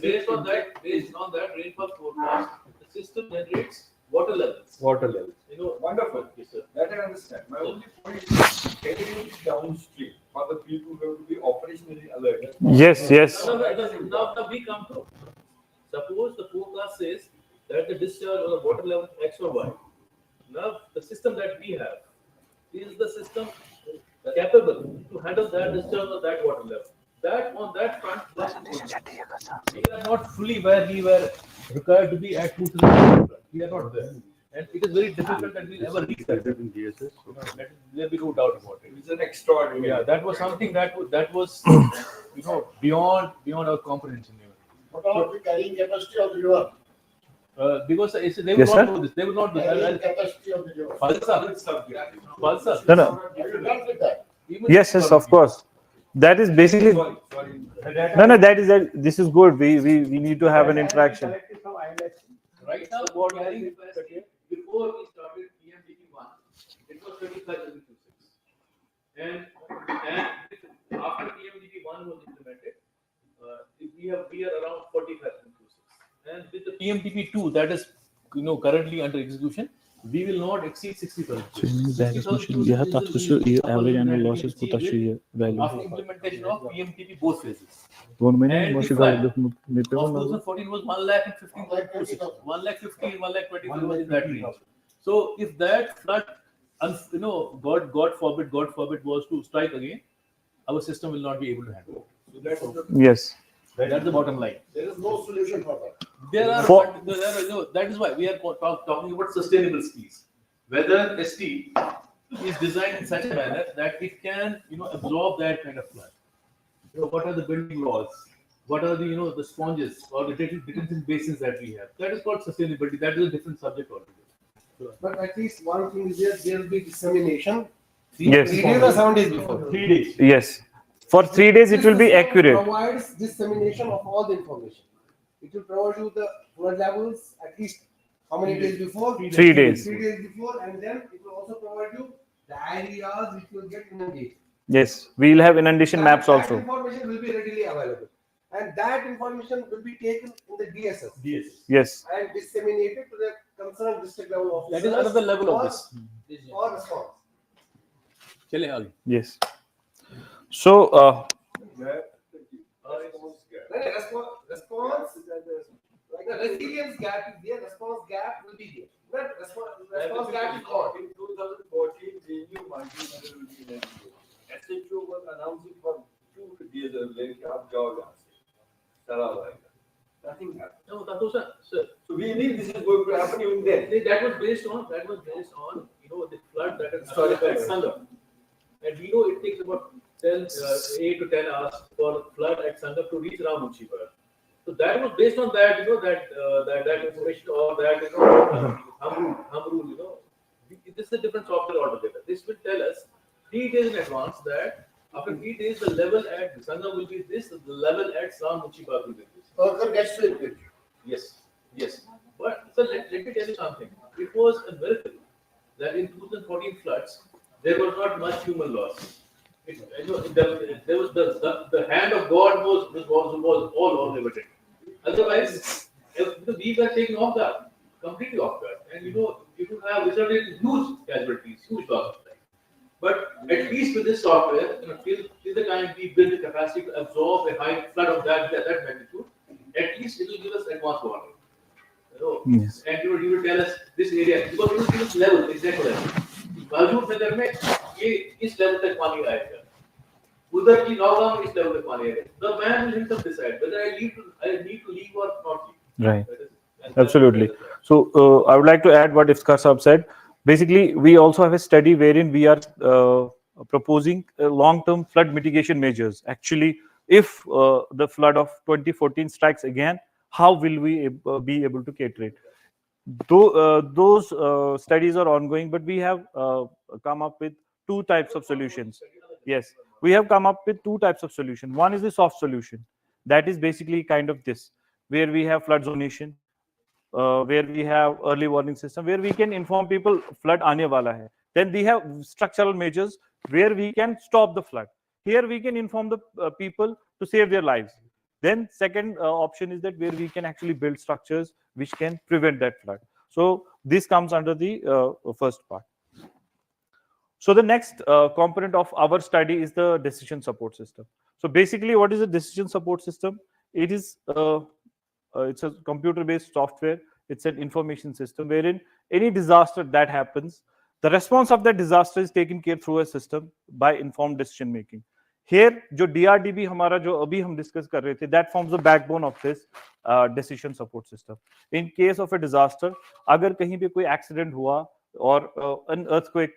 based on that rainfall forecast, the system generates water levels. wonderful. Yes, sir. That I understand. My only point is getting it downstream for the people who have to be operationally alert. Yes. Now we come to. Suppose the forecast says that the discharge or the water level X or Y. Now the system that we have is the system capable to handle that discharge or that water level. That on that front, we are not fully where we were required to be at 2000. We are not there. And it is very difficult that we'll ever reach that. There be no doubt about it. It's an extraordinary. Yeah, that was something that was beyond our comprehension. What about the carrying capacity of the river? Because they will Yes, not sir? know this. They will not know. Carrying capacity of the river. Pulsar. No. Are you done with that? Yes, of course. That is basically. Sorry. No. This is good. We need to have an interaction. Right now, what carrying capacity before we started PMDP1, it was 35,000 cubics. And after PMDP1 was implemented, we are around 45,000 cubics. And with the PMDP2 that is currently under execution, we will not exceed 60,000 cubics. Average annual losses After implementation of PMDP both phases. And the flat of 2014 was 1,15,000 cubics. 1,15,000, 1,20,000 was in that range. So if that flood, God forbid, was to strike again, our system will not be able to handle it. So Yes. that's the bottom line. There is no solution for that. That is why we are talking about sustainable skis. Whether ST is designed in such a manner that it can, absorb that kind of flood. What are the building walls? What are the sponges or the detention basins that we have? That is called sustainability. That is a different subject altogether. But at least one thing is there will be dissemination. Yes. 3 days or 7 days before. 3 days. Yes. For 3 days, it will be This system accurate. provides dissemination of all the information. It will provide you the flood levels at least how many days before? 3 days. 3 days before, and then it will also provide you the areas which will get inundated. Yes. We will have inundation maps That also. information will be readily available. And that information will be taken in the DSS Yes. and disseminated to the concerned district level officers. That is another level of or- this. Or response. चले आगे. Yes. So Response, like the resilience gap is there, response gap will be there. That response gap is gone. In 2014, the new multi-model will be in SHO was announcing for 2 days earlier कि आप जाओ यहाँ से, चला आएगा. Nothing happened. No, that was sir. So we believe this is going to happen even then. That was based on the flood that has started at Sangam. And we know it takes about 8 to 10 hours for flood at Sangam to reach Ramuchipara. So that was based on that, that information or that, hum rule, this is a different software altogether. This will tell us 3 days in advance that after 3 days the level at Sangam will be this, the level at Ramuchipara will be this. Worker gets to it. Yes. But sir, let me tell you something. It was a miracle that in 2014 floods, there was not much human loss. There was the hand of God was all over it. Otherwise, we were taken off guard, completely off guard. And you could have resulted in huge casualties, huge loss of life. But at least with this software, till the time we build the capacity to absorb a high flood of that magnitude, at least it will give us advanced warning. Yes. And you will tell us this area because it will give us level, exact level. बावजूद नगर में ये इस level तक पानी आएगा, उधर की नौगांव में इस लेवल तक पानी आएगा. The man will himself decide whether I need to leave or not leave. right. Absolutely. So I would like to add what Iftikhar Saab said. Basically, we also have a study wherein we are proposing long-term flood mitigation measures. Actually, if the flood of 2014 strikes again, how will we be able to cater it? Those studies are ongoing, but we have come up with 2 types of solutions. Yes, we have come up with 2 types of solution. One is the soft solution. That is basically kind of this, where we have flood zonation, where we have early warning system, where we can inform people flood aane wala hai. Then we have structural measures where we can stop the flood. Here we can inform the people to save their lives. Then second option is that where we can actually build structures which can prevent that flood. So this comes under the first part. So the next component of our study is the decision support system. So basically, what is a decision support system? It is it's a computer-based software. It's an information system wherein any disaster that happens, the response of that disaster is taken care through a system by informed decision making. Here, जो DRDB हमारा जो अभी हम discuss कर रहे थे, that forms the backbone of this decision support system. In case of a disaster, अगर कहीं पे कोई accident हुआ or an earthquake,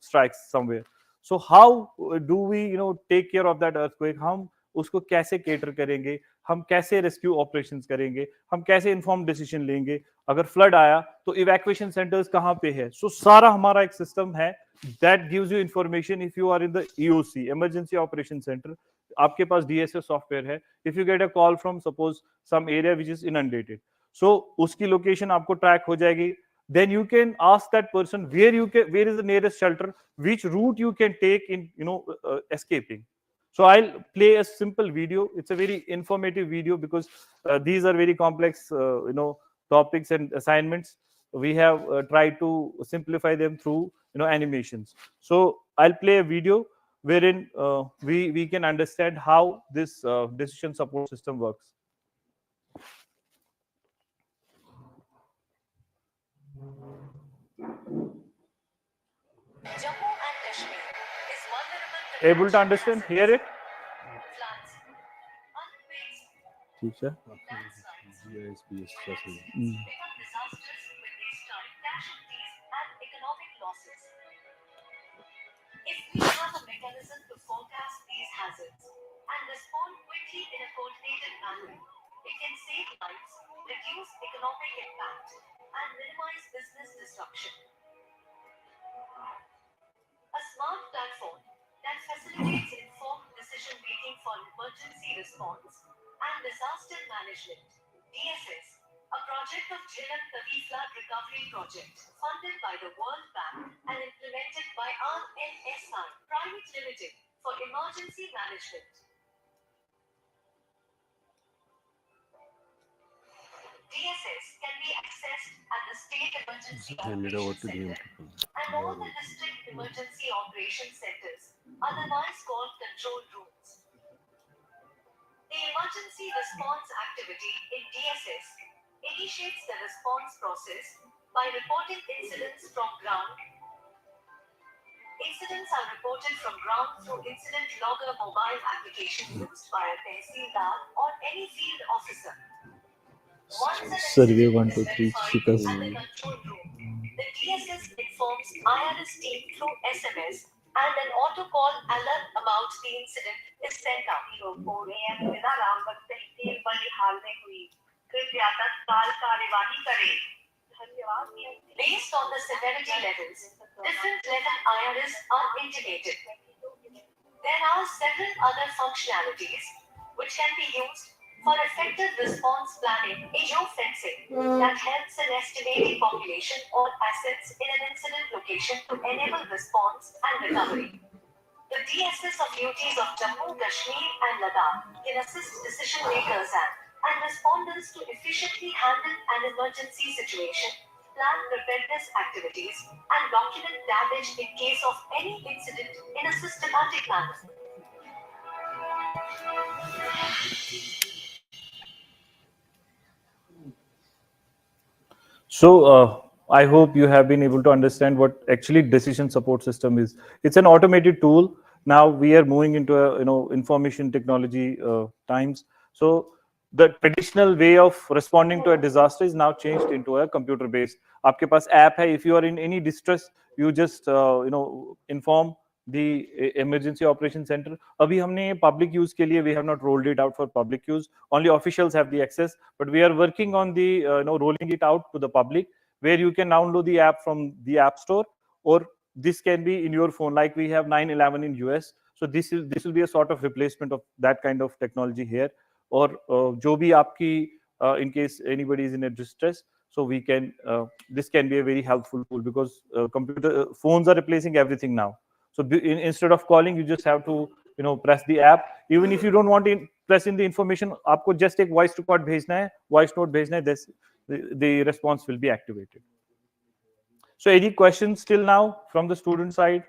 strikes somewhere. So how do we, take care of that earthquake? हम उसको कैसे cater करेंगे? हम कैसे रेस्क्यू ऑपरेशंस करेंगे, हम कैसे इन्फॉर्म डिसीजन लेंगे, अगर फ्लड आया तो इवैक्यूएशन सेंटर्स कहाँ पे है. सो सारा हमारा एक सिस्टम है that gives you information. If you are in the EOC, emergency operation centre, आपके पास डीएसएस सॉफ्टवेयर है. If you get a call from suppose some area which is inundated, so उसकी लोकेशन आपको ट्रैक हो जाएगी. Then you can ask that person where is the nearest shelter, which route you can take in escaping. So I'll play a simple video. It's a very informative video because these are very complex topics and assignments. We have tried to simplify them through animations. So I'll play a video wherein we can understand how this decision support system works. Jammu and Kashmir is vulnerable to Able to understand? Hear it? floods, earthquakes, Teacher. landslides, become disasters when they start casualties and economic losses. If we have a mechanism to forecast these hazards and respond quickly in a coordinated manner, it can save lives, reduce economic impact, and minimize business disruption. A smart platform that facilitates informed decision making for emergency response and disaster management. DSS, a project of J&KSC Flood Recovery Project, funded by the World Bank and implemented by RNSI Private Limited for emergency management. DSS can be accessed at the state emergency operations center and all the district emergency operation centers, otherwise called control rooms. The emergency response activity in DSS initiates the response process by reporting incidents from ground. Incidents are reported from ground through Incident Logger mobile application used by a Tehsildar or any field officer. Once an Survey incident 1 is 2 3 verified Shikas. at the control room, the DSS informs IRS team through SMS and an auto call alert about the incident is sent out. 4 AM बिना राम वक्त तेल वाली हाल में हुई कृपया तत्काल कार्यवाही करें धन्यवाद based on the severity levels different level IRS are intimated. There are several other functionalities which can be used for effective response planning in geofencing that helps in estimating population or assets in an incident location to enable response and recovery. The DSS of UTs of Jammu, Kashmir and Ladakh can assist decision makers and respondents to efficiently handle an emergency situation, plan preparedness activities, and document damage in case of any incident in a systematic manner. So I hope you have been able to understand what actually decision support system is. It's an automated tool. Now we are moving into a information technology times. So the traditional way of responding to a disaster is now changed into a computer based. आपके पास app है. If you are in any distress, you just inform the emergency operation center. अभी हमने public use के लिए we have not rolled it out for public use. Only officials have the access, but we are working on the rolling it out to the public, where you can download the app from the app store, or this can be in your phone, like we have 911 in US. So this will be a sort of replacement of that kind of technology here. Or जो भी आपकी in case anybody is in a distress, so we can this can be a very helpful tool, because computer phones are replacing everything now. So instead of calling, you just have to press the app. Even if you don't want to press in the information, आपको just एक voice record भेजना है, voice note भेजना है, this the response will be activated. So any questions still now from the student side?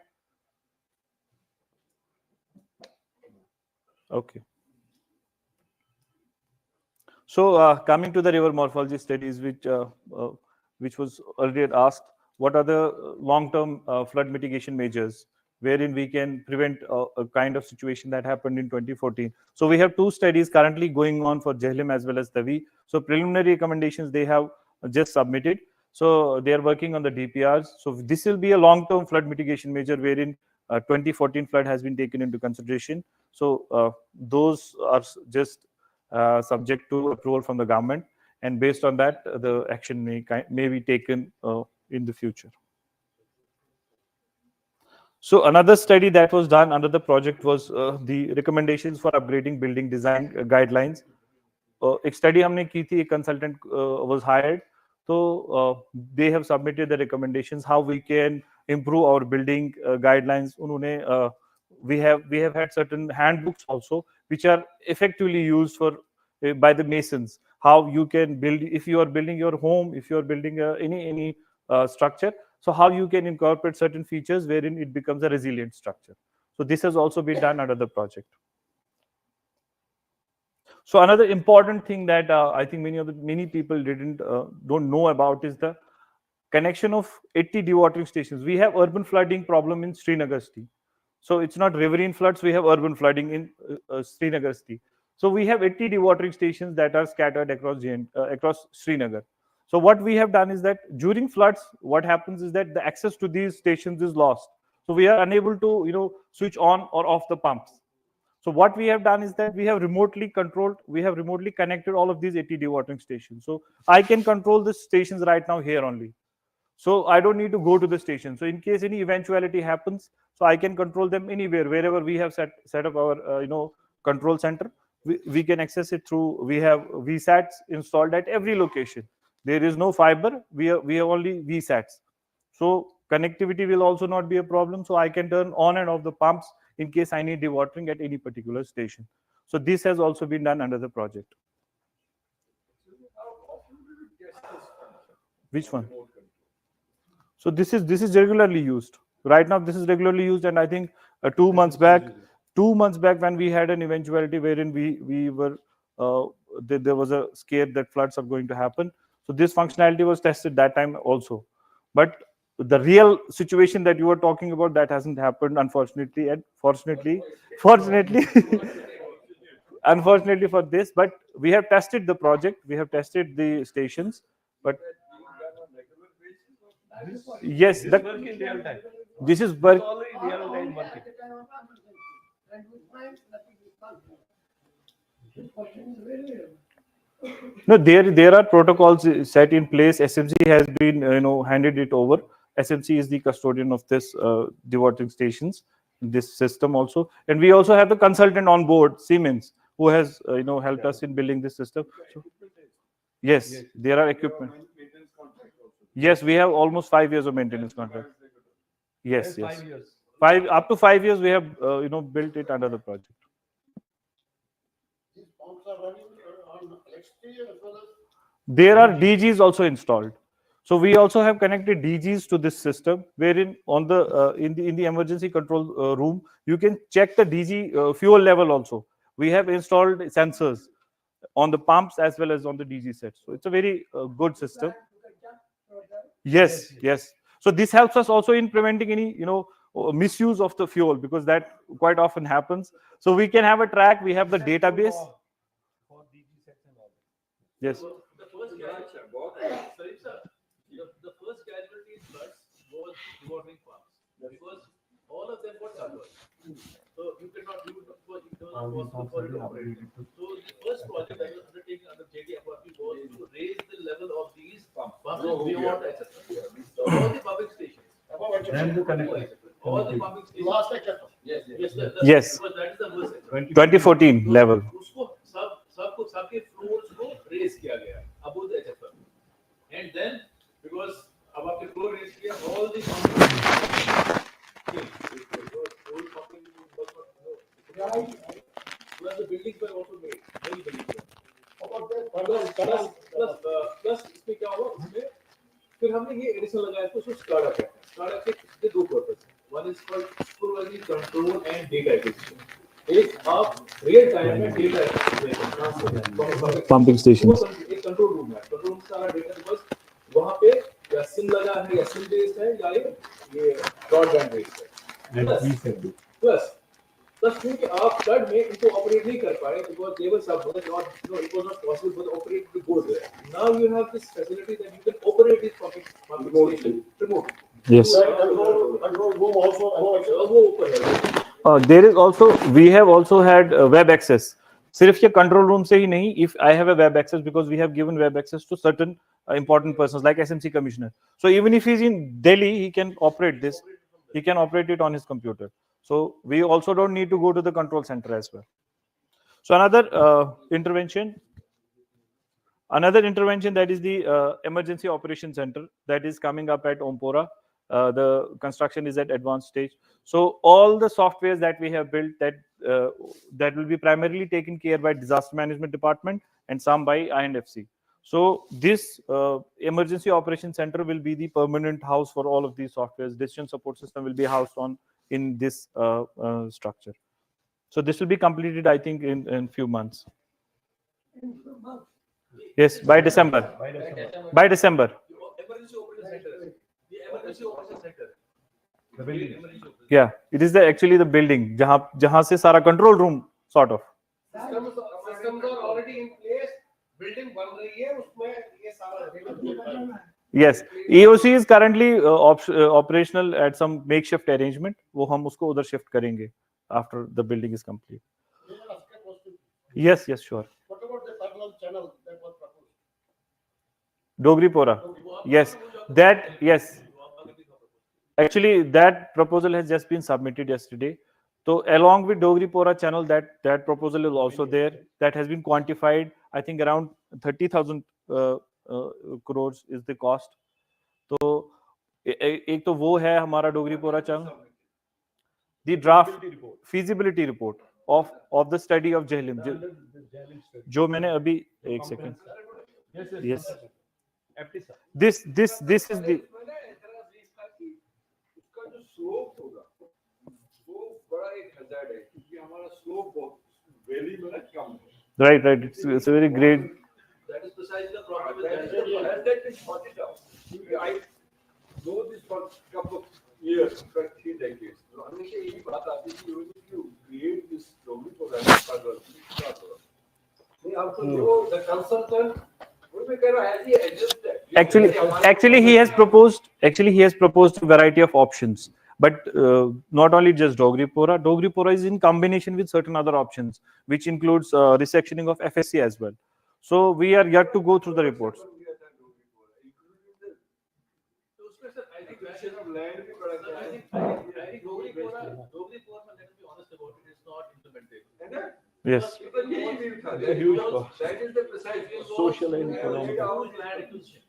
Okay. So coming to the river morphology studies, which was earlier asked, what are the long-term flood mitigation measures wherein we can prevent a kind of situation that happened in 2014? So we have two studies currently going on for Jhelum as well as Tavi. So preliminary recommendations they have just submitted. So they are working on the DPRs. So this will be a long-term flood mitigation measure wherein 2014 flood has been taken into consideration. So those are just subject to approval from the government, and based on that, the action may be taken in the future. So another study that was done under the project was the recommendations for upgrading building design guidelines. एक study हमने की थी, a consultant was hired. So they have submitted the recommendations how we can improve our building guidelines. उन्होंने we have had certain handbooks also which are effectively used for by the masons, how you can build if you are building your home, if you are building any structure, so how you can incorporate certain features wherein it becomes a resilient structure. So this has also been done under the project. So another important thing that I think many people don't know about is the connection of 80 dewatering stations. We have urban flooding problem in Srinagar city. So it's not riverine floods, we have urban flooding in Srinagar city. So we have 80 dewatering stations that are scattered across Srinagar. So what we have done is that during floods, what happens is that the access to these stations is lost. So we are unable to switch on or off the pumps. So what we have done is that we have remotely connected all of these 80 dewatering stations. So I can control the stations right now here only. So I don't need to go to the station. So in case any eventuality happens, so I can control them anywhere, wherever we have set up our control center. We can access it through. We have VSATs installed at every location. There is no fiber. We have only VSATs. So connectivity will also not be a problem. So I can turn on and off the pumps in case I need dewatering at any particular station. So this has also been done under the project. Which one? So this is regularly used. Right now, this is regularly used, and I think 2 months back, 2 months back when we had an eventuality wherein we were there was a scare that floods are going to happen. So this functionality was tested that time also, but the real situation that you were talking about, that hasn't happened, unfortunately, and fortunately unfortunately for this. But we have tested the project, we have tested the stations, but yes, This that work in real time. this is work. All in real time working. No, there are protocols set in place. SMC has been handed it over. SMC is the custodian of this dewatering stations, this system also, and we also have the consultant on board, Siemens, who has helped us in building this system. So, yes, there are equipment. Yes, we have almost 5 years of maintenance contract. Yes, yes. 5 years. Up to 5 years we have built it under the project. These pumps are running on electricity as well as. There are DGs also installed. So we also have connected DGs to this system, wherein on the in the emergency control room you can check the DG fuel level also. We have installed sensors on the pumps as well as on the DG sets. So it's a very good system. Yes, yes. So this helps us also in preventing any misuse of the fuel, because that quite often happens. So we can have a track. We have the database. For DG sets and all. Yes. The first casualty, sorry, sir. The first casualty in floods was dewatering pumps, because all of them got covered. So you cannot do it, because it was not possible for you to operate them. So the first project that was undertaken under J&KSC was to raise the level of these pumps beyond HFR. So all the public stations, Then the connector. all the pumping stations. Last sector. Yes, Yes. because that is the worst sector. 2014 level. उसको सबके floors को raise किया गया above the HFR, and then because अब आपके floor raise किया, all the pumping plus the buildings were also made, many buildings were. plus इसमें क्या हुआ, इसमें फिर हमने ये एडिशन लगाया तो उसको स्टार्ट कहते हैं. स्टार्ट के दो purpose, one is called supervisory control and data acquisition. एक आप रियल टाइम में डेटा Pumping stations. एक कंट्रोल रूम है, कंट्रोल रूम सारा डेटा, बस वहां पे या सिम लगा है या सिम बेस्ड है या ये ब्रॉडबैंड बेस्ड है. प्लस क्योंकि आप फ्लड में इनको ऑपरेट नहीं कर पाए, बिकॉज दे वर सब not it was not possible for the operator to go there. Now you have this facility that you can operate this pumping station remotely. Yes. Control room also. वो ऊपर है. There is also, we have also had web access. सिर्फ ये control room से ही नहीं, if I have a web access, because we have given web access to certain important persons like SMC commissioner. So even if he's in Delhi, he can operate this. He can operate it on his computer. So we also don't need to go to the control center as well. So another intervention that is the emergency operations center that is coming up at Ompora. The construction is at advanced stage. So all the softwares that we have built, that will be primarily taken care by disaster management department and some by INFC. So this emergency operations center will be the permanent house for all of these softwares. Decision support system will be housed in this structure. So this will be completed, I think, in few months. Yes, by December. By December. Emergency operations center. The emergency operations center. The building. Yeah, it is actually the building जहाँ से सारा control room sort of. Systems are already in place. Building बन रही है, उसमें ये सारा. Yes, EOC is currently operational at some makeshift arrangement. वो हम उसको उधर shift करेंगे after the building is complete. Yes, sure. What about the parallel channel that was proposed? Dogripora. Yes, yes. Actually, that proposal has just been submitted yesterday. So along with Dogripora channel, that proposal is also there. That has been quantified. I think around 30,000 crores is the cost. तो एक तो वो है हमारा डोगरीपोरा channel. The draft feasibility report of the study of Jhelum, जो मैंने अभी एक second. Yes. This is the. slope of valley में ना कम है. Right. It's a very great. That is precisely the problem with Has that. that been sorted out? I know this for a couple of years, for 3 decades. तो हमेशा यही बात आती है कि if you create this geography program, नहीं आप तो जो the consultant, वो भी कह रहा है ये adjusted. Actually, he has proposed. Actually, he has proposed a variety of options, but not only just Dogripora. Dogripora is in combination with certain other options, which includes resectioning of FSC as well. So we are yet to go through the reports. तो उसमें sir I think Acquisition of land भी बड़ा I think Dogri Pora, let us be honest about it, is not implemented. है ना? Yes. तो यही भी था. It's a huge cost. That is the precise Social and economic. Huge land acquisition.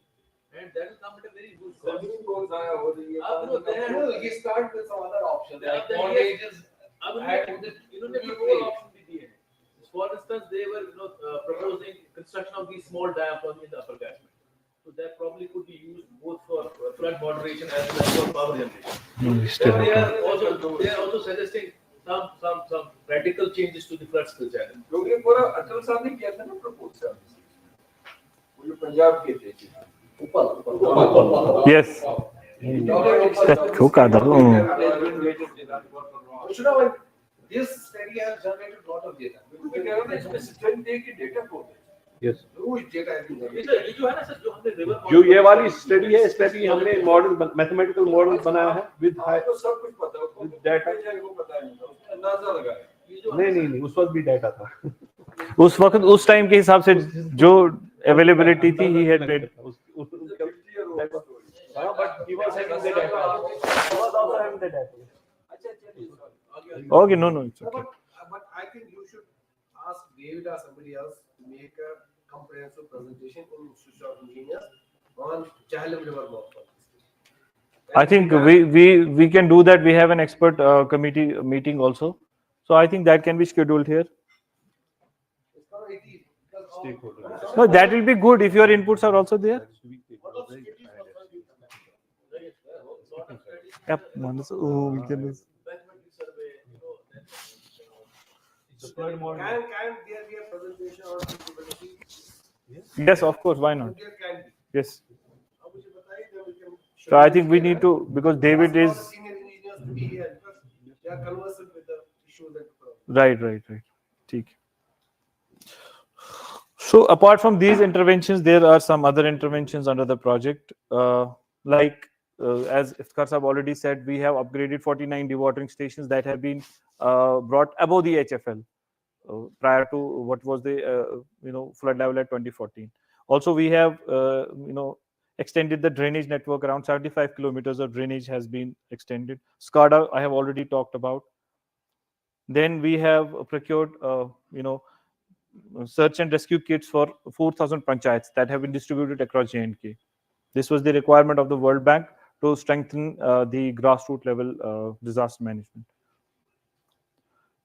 And that will come at a very huge cost. Zमीन कौन सा है और ये अब no, there No, he start with some other option. Like then mortgages. अब इन्होंने Deep proposal rate. option भी दिए हैं. For instance, they were proposing construction of these small dams in the upper catchment. So that probably could be used both for flood moderation as well as for power generation. Then they are also suggesting some radical changes to the flood skill channel. Dogri पूरा अटल साहब ने किया था ना proposal. वो जो पंजाब के थे. ऊपर. Yes. Choka da. This study has generated a lot of data. मैं कह रहा हूँ ना स्ट्रेंथ डे की डेटा को. Yes. Huge data has been generated. ये जो है ना सर जो हमने river जो ये वाली स्टडी है इसमें भी हमने मॉडल मैथमेटिकल मॉडल बनाया है विद आपको सब कुछ पता है. With data. को पता है. अंदाजा लगाया. नहीं उस वक्त भी डाटा था. उस वक्त उस टाइम के हिसाब से जो अवेलेबिलिटी थी he had made. But he was having the data. He was also having the data. Okay, no, it's okay. But I think you should ask David or somebody else to make a comprehensive presentation in Institute of Engineers on Jhelum River Waterfall. I think we can do that. We have an expert committee meeting also, so I think that can be scheduled here. It's not 18, because all- No, that will be good if your inputs are also there. Yep. Oh, we can. Can there be a presentation on feasibility? Yes, of course. Why not? There can be. Yes. अब मुझे बताइए, then we can So I think we need to, because David ask all the is senior engineers to be here because they are conversant with the issues and problems. right. ठीक. So apart from these interventions, there are some other interventions under the project. As Iftikhar Sahab already said, we have upgraded 49 dewatering stations that have been brought above the HFL prior to what was the flood level at 2014. Also, we have extended the drainage network. Around 75 kilometers of drainage has been extended. SCADA, I have already talked about. Then we have procured search and rescue kits for 4,000 panchayats that have been distributed across J&K. This was the requirement of the World Bank to strengthen the grassroots level disaster management.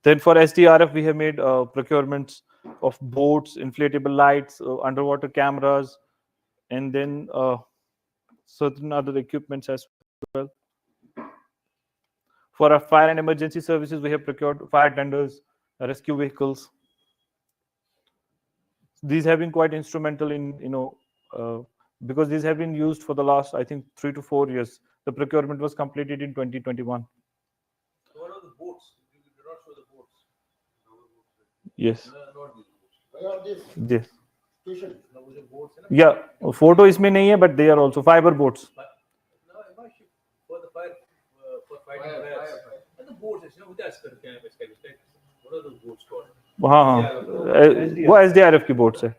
Then for SDRF, we have made procurements of boats, inflatable lights, underwater cameras, and then certain other equipments as well. For our fire and emergency services, we have procured fire tenders, rescue vehicles. These have been quite instrumental in, because these have been used for the last, I think, 3 to 4 years. The procurement was completed in 2021. What are the boats? You did not show the boats. Yes. Not these boats. Where are these Yes. stations? Now, was it boats? Yeah. Photo इसमें नहीं है, but they are also fiber boats. Now, am I ship for the fire, for fighting fires? And the boats, what are those boats called? हाँ वो SDRF की boats है.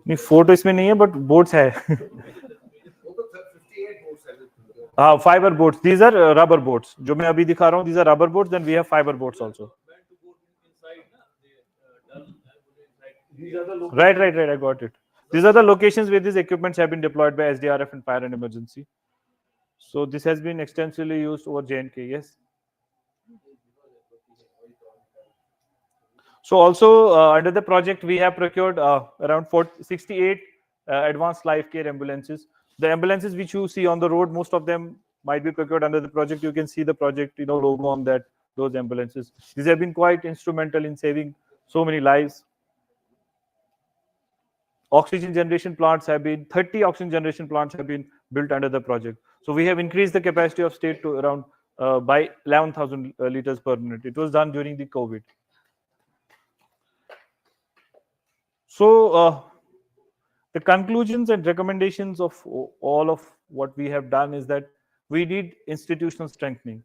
नहीं photo इसमें नहीं है, but boats है. वो तो 58 boats हैं. हाँ fiber boats. These are rubber boats. जो मैं अभी दिखा रहा हूँ, these are rubber boats. Then we have fiber boats also. These are the Right. I got it. These are the locations where these equipments have been deployed by SDRF and fire and emergency. So this has been extensively used over J&K. Yes. So also under the project, we have procured around 68 advanced life care ambulances. The ambulances which you see on the road, most of them might be procured under the project. You can see the project, logo on that. those ambulances. These have been quite instrumental in saving so many lives. Oxygen generation plants have been 30 oxygen generation plants have been built under the project. So we have increased the capacity of state to around by 11,000 liters per minute. It was done during the COVID. So the conclusions and recommendations of all of what we have done is that we need institutional strengthening.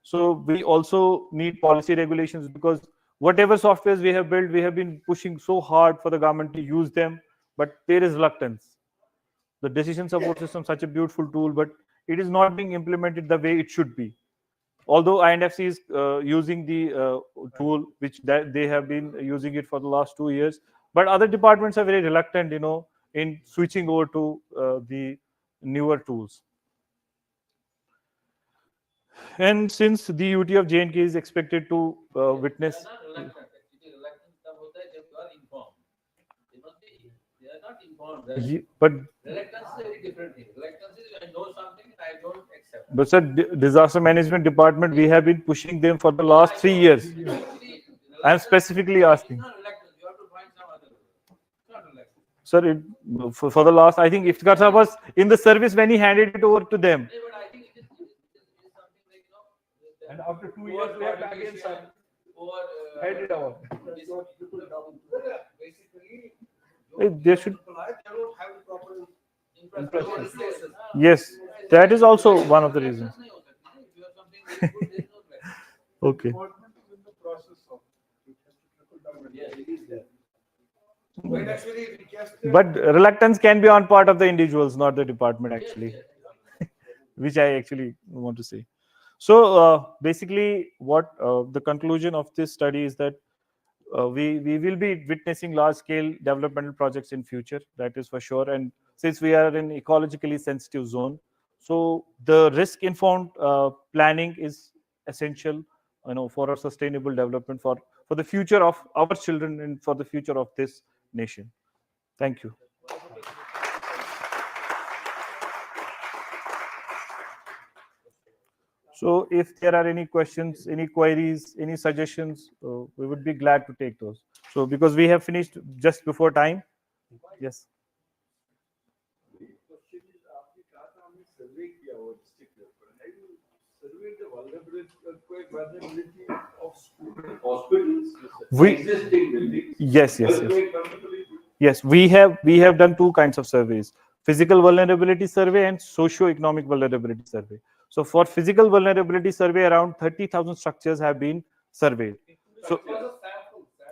So we also need policy regulations, because whatever softwares we have built, we have been pushing so hard for the government to use them, but there is reluctance. The decision support system, such a beautiful tool, but it is not being implemented the way it should be. Although INFC is using the tool, which they have been using it for the last 2 years, but other departments are very reluctant, in switching over to the newer tools. And since the UT of J&K is expected to witness, They are not reluctant. Actually, reluctance तब होता है जब you are informed. They are not informed. but Reluctance is a very different thing. Reluctance is I know something and I don't accept. but sir, disaster management department, we have been pushing them for the last 3 years. I am specifically asking. It's not reluctance. You have to find some other way. It's not reluctance. Sir, for the last, I think Iftikhar sir was in the service when he handed it over to them. Yeah, but I think it is something like, And after 2 years, they have back in some handed over. Basically, They should. they don't have the proper infrastructure. Yes, that is also one of the reasons. If you have something very good, there is no reluctance. Okay. Yeah, it is there. But actually, we just But reluctance can be on part of the individuals, not the department, actually, which I actually want to say. So basically, what the conclusion of this study is that we will be witnessing large-scale developmental projects in future. That is for sure. And since we are in ecologically sensitive zone, so the risk-informed planning is essential, for our sustainable development, for the future of our children and for the future of this nation. Thank you. So if there are any questions, any queries, any suggestions, we would be glad to take those. So because we have finished just before time. Yes. सर्वे किया हुआ district level पर है you survey the vulnerability of hospitals existing buildings. Yes. Yes, we have done two kinds of surveys: physical vulnerability survey and socio-economic vulnerability survey. So for physical vulnerability survey, around 30,000 structures have been surveyed. So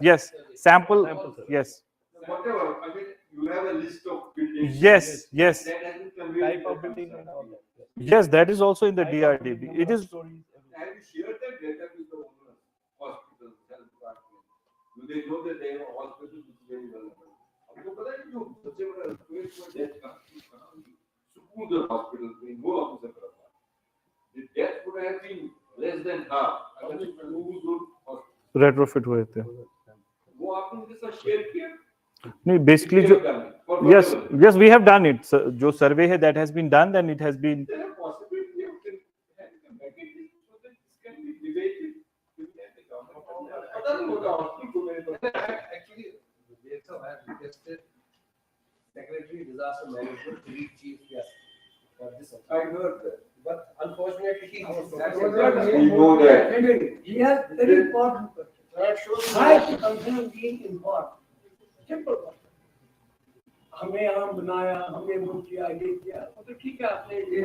yes, sample. Yes. Whatever, I mean, you have a list of buildings. Yes. That has been conveyed. Type of building and all that. Yes, that is also in the DRDB. It is. Have you shared that data with the owners, hospitals, health department? Do they know that they have a hospital which is very vulnerable? आपको पता है जो सबसे बड़ा earthquake हुआ death का Sukunder hospital में वो ऑफिसर कर रहा the death would have been less than half अगर Sukunder hospital Retrofit हुए थे. वो आपने उनके साथ शेयर किया? नहीं, basically yes, we have done it. So, जो survey है, that has been done, then it has been. Is there a possibility you can make it so that this can be debated? पता नहीं होगा hospital को मेरे को actually, I have requested Secretary Disaster Management to reach Chief for this. I heard that. But unfortunately, he was We know that. He has very important question. That shows Why is the concern being important? Simple question. हमें आम बनाया, हमने वो किया, ये किया, वो तो ठीक है आपने ये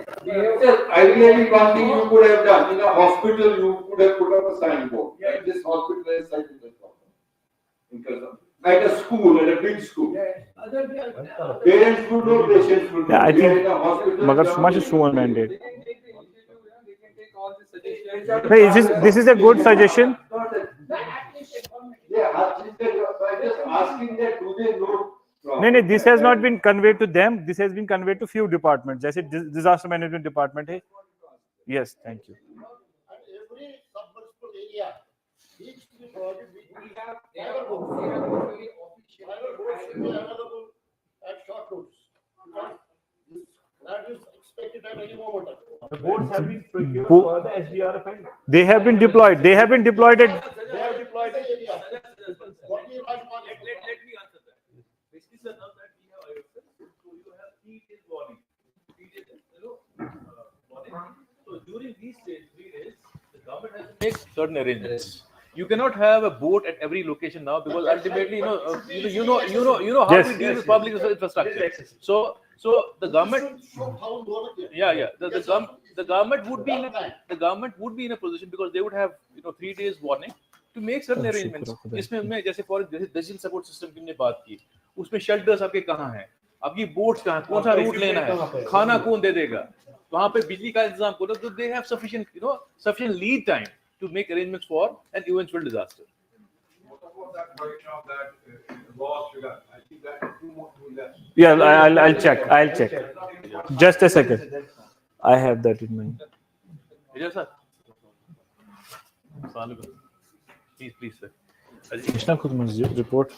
Ideally, one thing you could have done in a hospital, you could have put up a signboard. Yeah. This hospital is such a problem. Because at a school, at a big school, other parents would know, patients would know. Yeah, I We are think in a hospital, Magar jहाँ Smash is one mandate. They can take all the suggestions. No, this is a good suggestion. Yeah, by just asking that, do they know? No, this has not been conveyed to them. This has been conveyed to few departments. जैसे disaster management department है. Yes, thank you. And every submersible area needs to be provided with we have usually official boats will be available at short notice. Because that is expected at any moment. The boats have been procured Bo- for the SDRF and They have been deployed. They have been deployed at. they have deployed it. Let me answer that. Basically, sir, now that we have IOSS, so you have 3 days warning. 3 days, warning. So during these 3 days, the government has to make certain arrangements. You cannot have a boat at every location now because ultimately, you know how Yes, we deal yes, with yes. public infrastructure. So the government, yeah, the government would be in a position because they would have 3 days warning to make certain arrangements. इसमें मैं जैसे for digital support system की हमने बात की, उसमें shelters आपके कहाँ हैं, आपकी बोट्स कहाँ, कौन सा रूट लेना है, खाना कौन दे देगा, वहां पे बिजली का इंतजाम करो, तो they have sufficient lead time to make arrangements for an eventual disaster. What about that version of that lost figure? I think that is too much too less. Yeah, I'll check. I'll check. Just a second. I have that in mind. Yes, sir. Please, sir. Commissioner Khudman's report.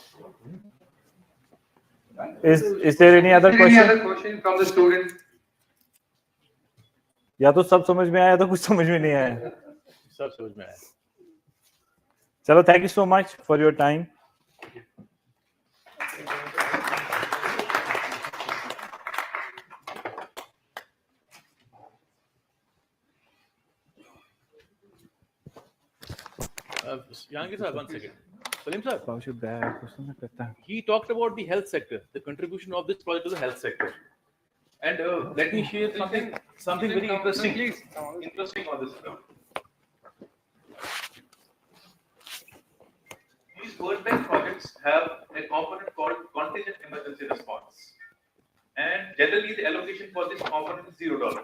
Is there any other Any question? other question from the student? या तो सब समझ में आया तो कुछ समझ में नहीं आया. सब समझ में आया. चलो, thank you so much for your time. Yangi sir, 1 second. Salim sir, he talked about the health sector, the contribution of this project to the health sector. And let me share something very interesting on this. These World Bank projects have a component called contingent emergency response. And generally the allocation for this component is $0. $0.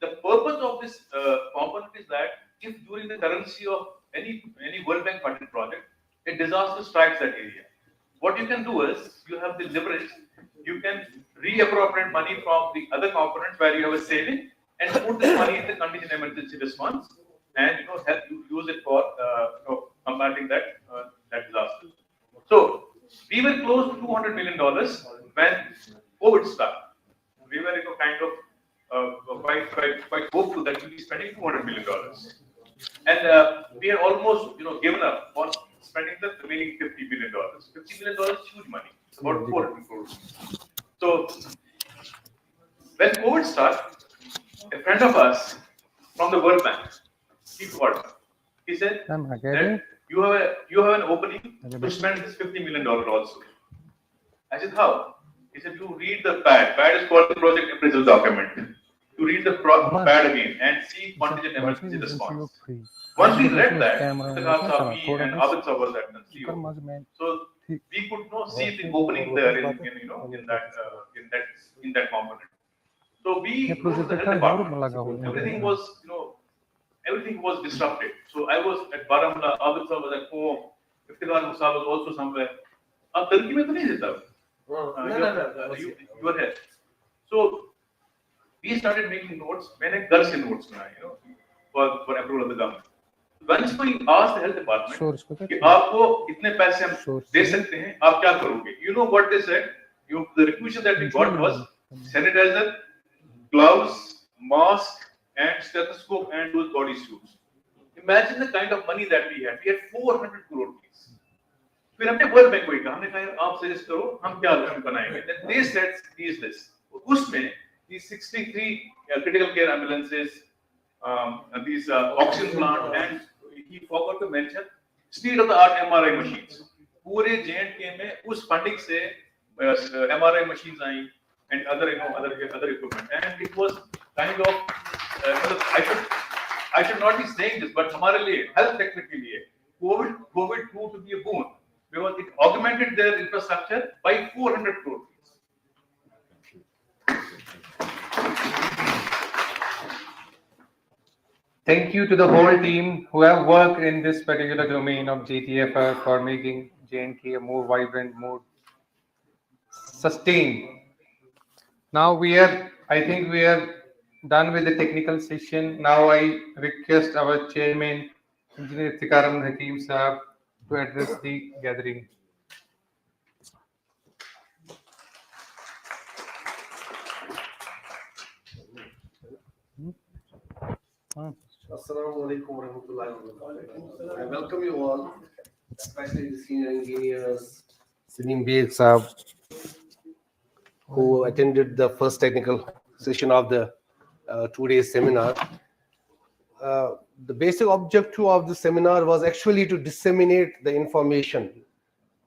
The purpose of this component is that if during the currency of any World Bank funded project, a disaster strikes that area, what you can do is you have the leverage. You can reappropriate money from the other components where you have a saving and put this money in the contingent emergency response, and help you use it for combating that disaster. So we were close to $200 million when COVID started. We were kind of quite hopeful that we'll be spending $200 million, and we had almost given up on spending the remaining $50 million. $50 million is huge money. It's about 400 crores. So when COVID started, a friend of us from the World Bank, he called me. He said that you have an opening to spend this $50 million also. I said, how? He said, you read the PAD. PAD is called the project appraisal document. You read the PAD again and see contingent emergency response. Once we read that, me and Abid sir was at the CEO. So we could see the opening there in that component. So we wrote to the health department. Everything was disrupted. So I was at Baramulla, Abid sir was at home, Iftikhar Musa was also somewhere. Ab Turkey mein to nahi jeta. You were here. So we started making notes. मैंने घर से notes बनाए, for approval of the government. Once we asked the health department कि आपको इतने पैसे हम दे सकते हैं, आप क्या करोगे? You know what they said? The requisition that we got was sanitizer, gloves, mask, and stethoscope and those body suits. Imagine the kind of money that we had. We had 400 crore rupees. फिर हमने world bank को कहा, हमने कहा आप suggest करो हम क्या बनाएंगे. Then they said this. उसमें these 63 critical care ambulances, these oxygen plant, and he forgot to mention state of the art MRI machines. पूरे J&K में उस funding से MRI machines I and other equipment, and it was kind of I should not be saying this, but हमारे लिए health sector के लिए COVID proved to be a boon because it augmented their infrastructure by 400 crore. Thank you to the whole team who have worked in this particular domain of JTFR for making J&K a more vibrant, more sustained. Now I think we are done with the technical session. Now I request our chairman, Engineer Iftikhar Hakim Sahab, to address the gathering. Assalamu alaikum warahmatullahi wabarakatuh. I welcome you all, especially the senior engineers, Salim Beg Saab, who attended the first technical session of the 2 day seminar. The basic objective of the seminar was actually to disseminate the information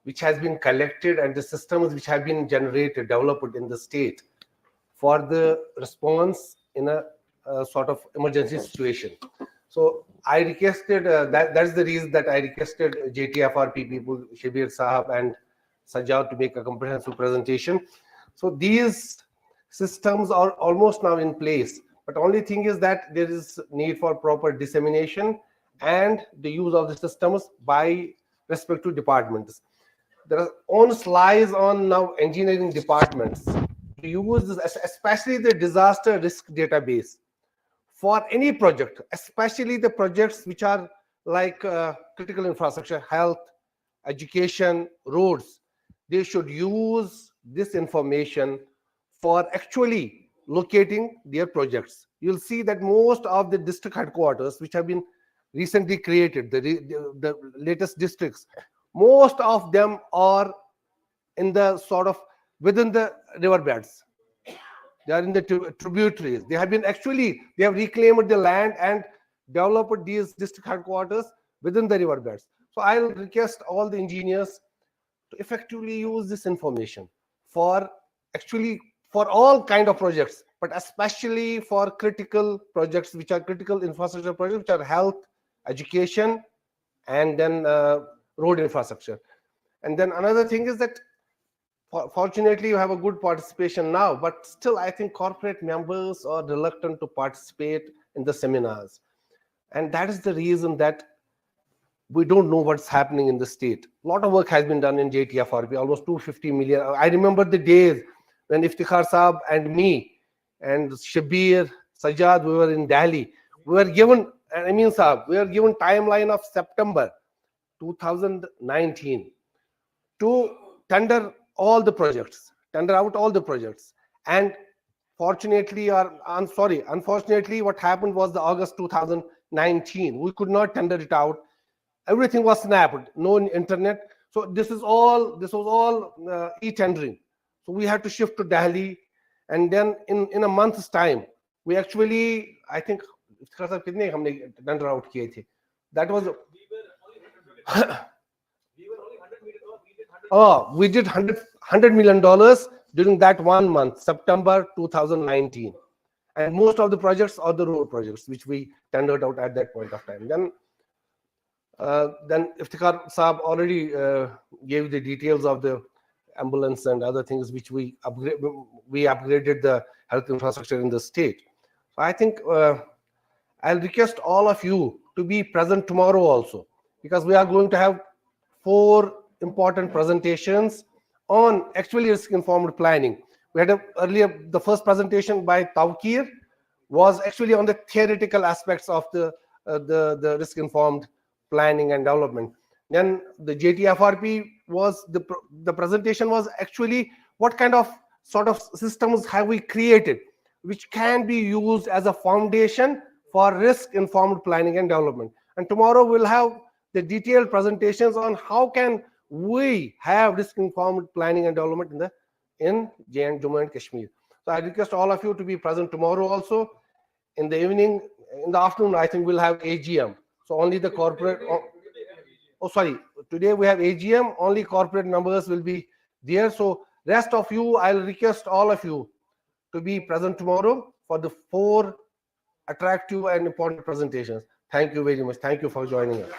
which has been collected and the systems which have been generated, developed in the state for the response in a sort of emergency situation. So I requested, that's the reason that I requested JTFRP people, Shabir Sahab and Sajjad, to make a comprehensive presentation. So these systems are almost now in place, but only thing is that there is need for proper dissemination and the use of the systems by respective departments. There are onus lies on now engineering departments to use this, especially the disaster risk database for any project, especially the projects which are like critical infrastructure, health, education, roads. They should use this information for actually locating their projects. You'll see that most of the district headquarters which have been recently created, the latest districts, most of them are in the sort of within the riverbeds. They are in the tributaries. They have reclaimed the land and developed these district headquarters within the riverbeds. So I'll request all the engineers to effectively use this information for all kind of projects, but especially for critical projects, which are critical infrastructure projects, which are health, education, and then road infrastructure. And then another thing is that fortunately you have a good participation now, but still I think corporate members are reluctant to participate in the seminars. And that is the reason that we don't know what's happening in the state. A lot of work has been done in JTFRB, almost 250 million. I remember the days when Iftikhar Saab and me and Shabir, Sajjad, we were in Delhi. We were given, Amin Saab, we were given timeline of September 2019 to tender all the projects, tender out all the projects. And unfortunately, what happened was the August 2019, we could not tender it out. Everything was snapped, no internet. So this was all e-tendering. So we had to shift to Delhi. And then in a month's time, we actually, I think, that was, we did $100 million during that 1 month, September 2019. And most of the projects are the road projects, which we tendered out at that point of time. Then Iftikhar Saab already gave the details of the ambulance and other things which we upgraded the health infrastructure in the state. So I think I'll request all of you to be present tomorrow also, because we are going to have 4 important presentations on actually risk-informed planning. We had earlier, the first presentation by Tawkir was actually on the theoretical aspects of the risk-informed planning and development. Then the JTFRP was, the presentation was actually what kind of sort of systems have we created which can be used as a foundation for risk-informed planning and development. And tomorrow we'll have the detailed presentations on how can we have risk-informed planning and development in Jammu and Kashmir. So I request all of you to be present tomorrow also. In the evening, in the afternoon, I think we'll have AGM. So only the corporate, today we have AGM, only corporate members will be there. So rest of you, I'll request all of you to be present tomorrow for the 4 attractive and important presentations. Thank you very much. Thank you for joining us.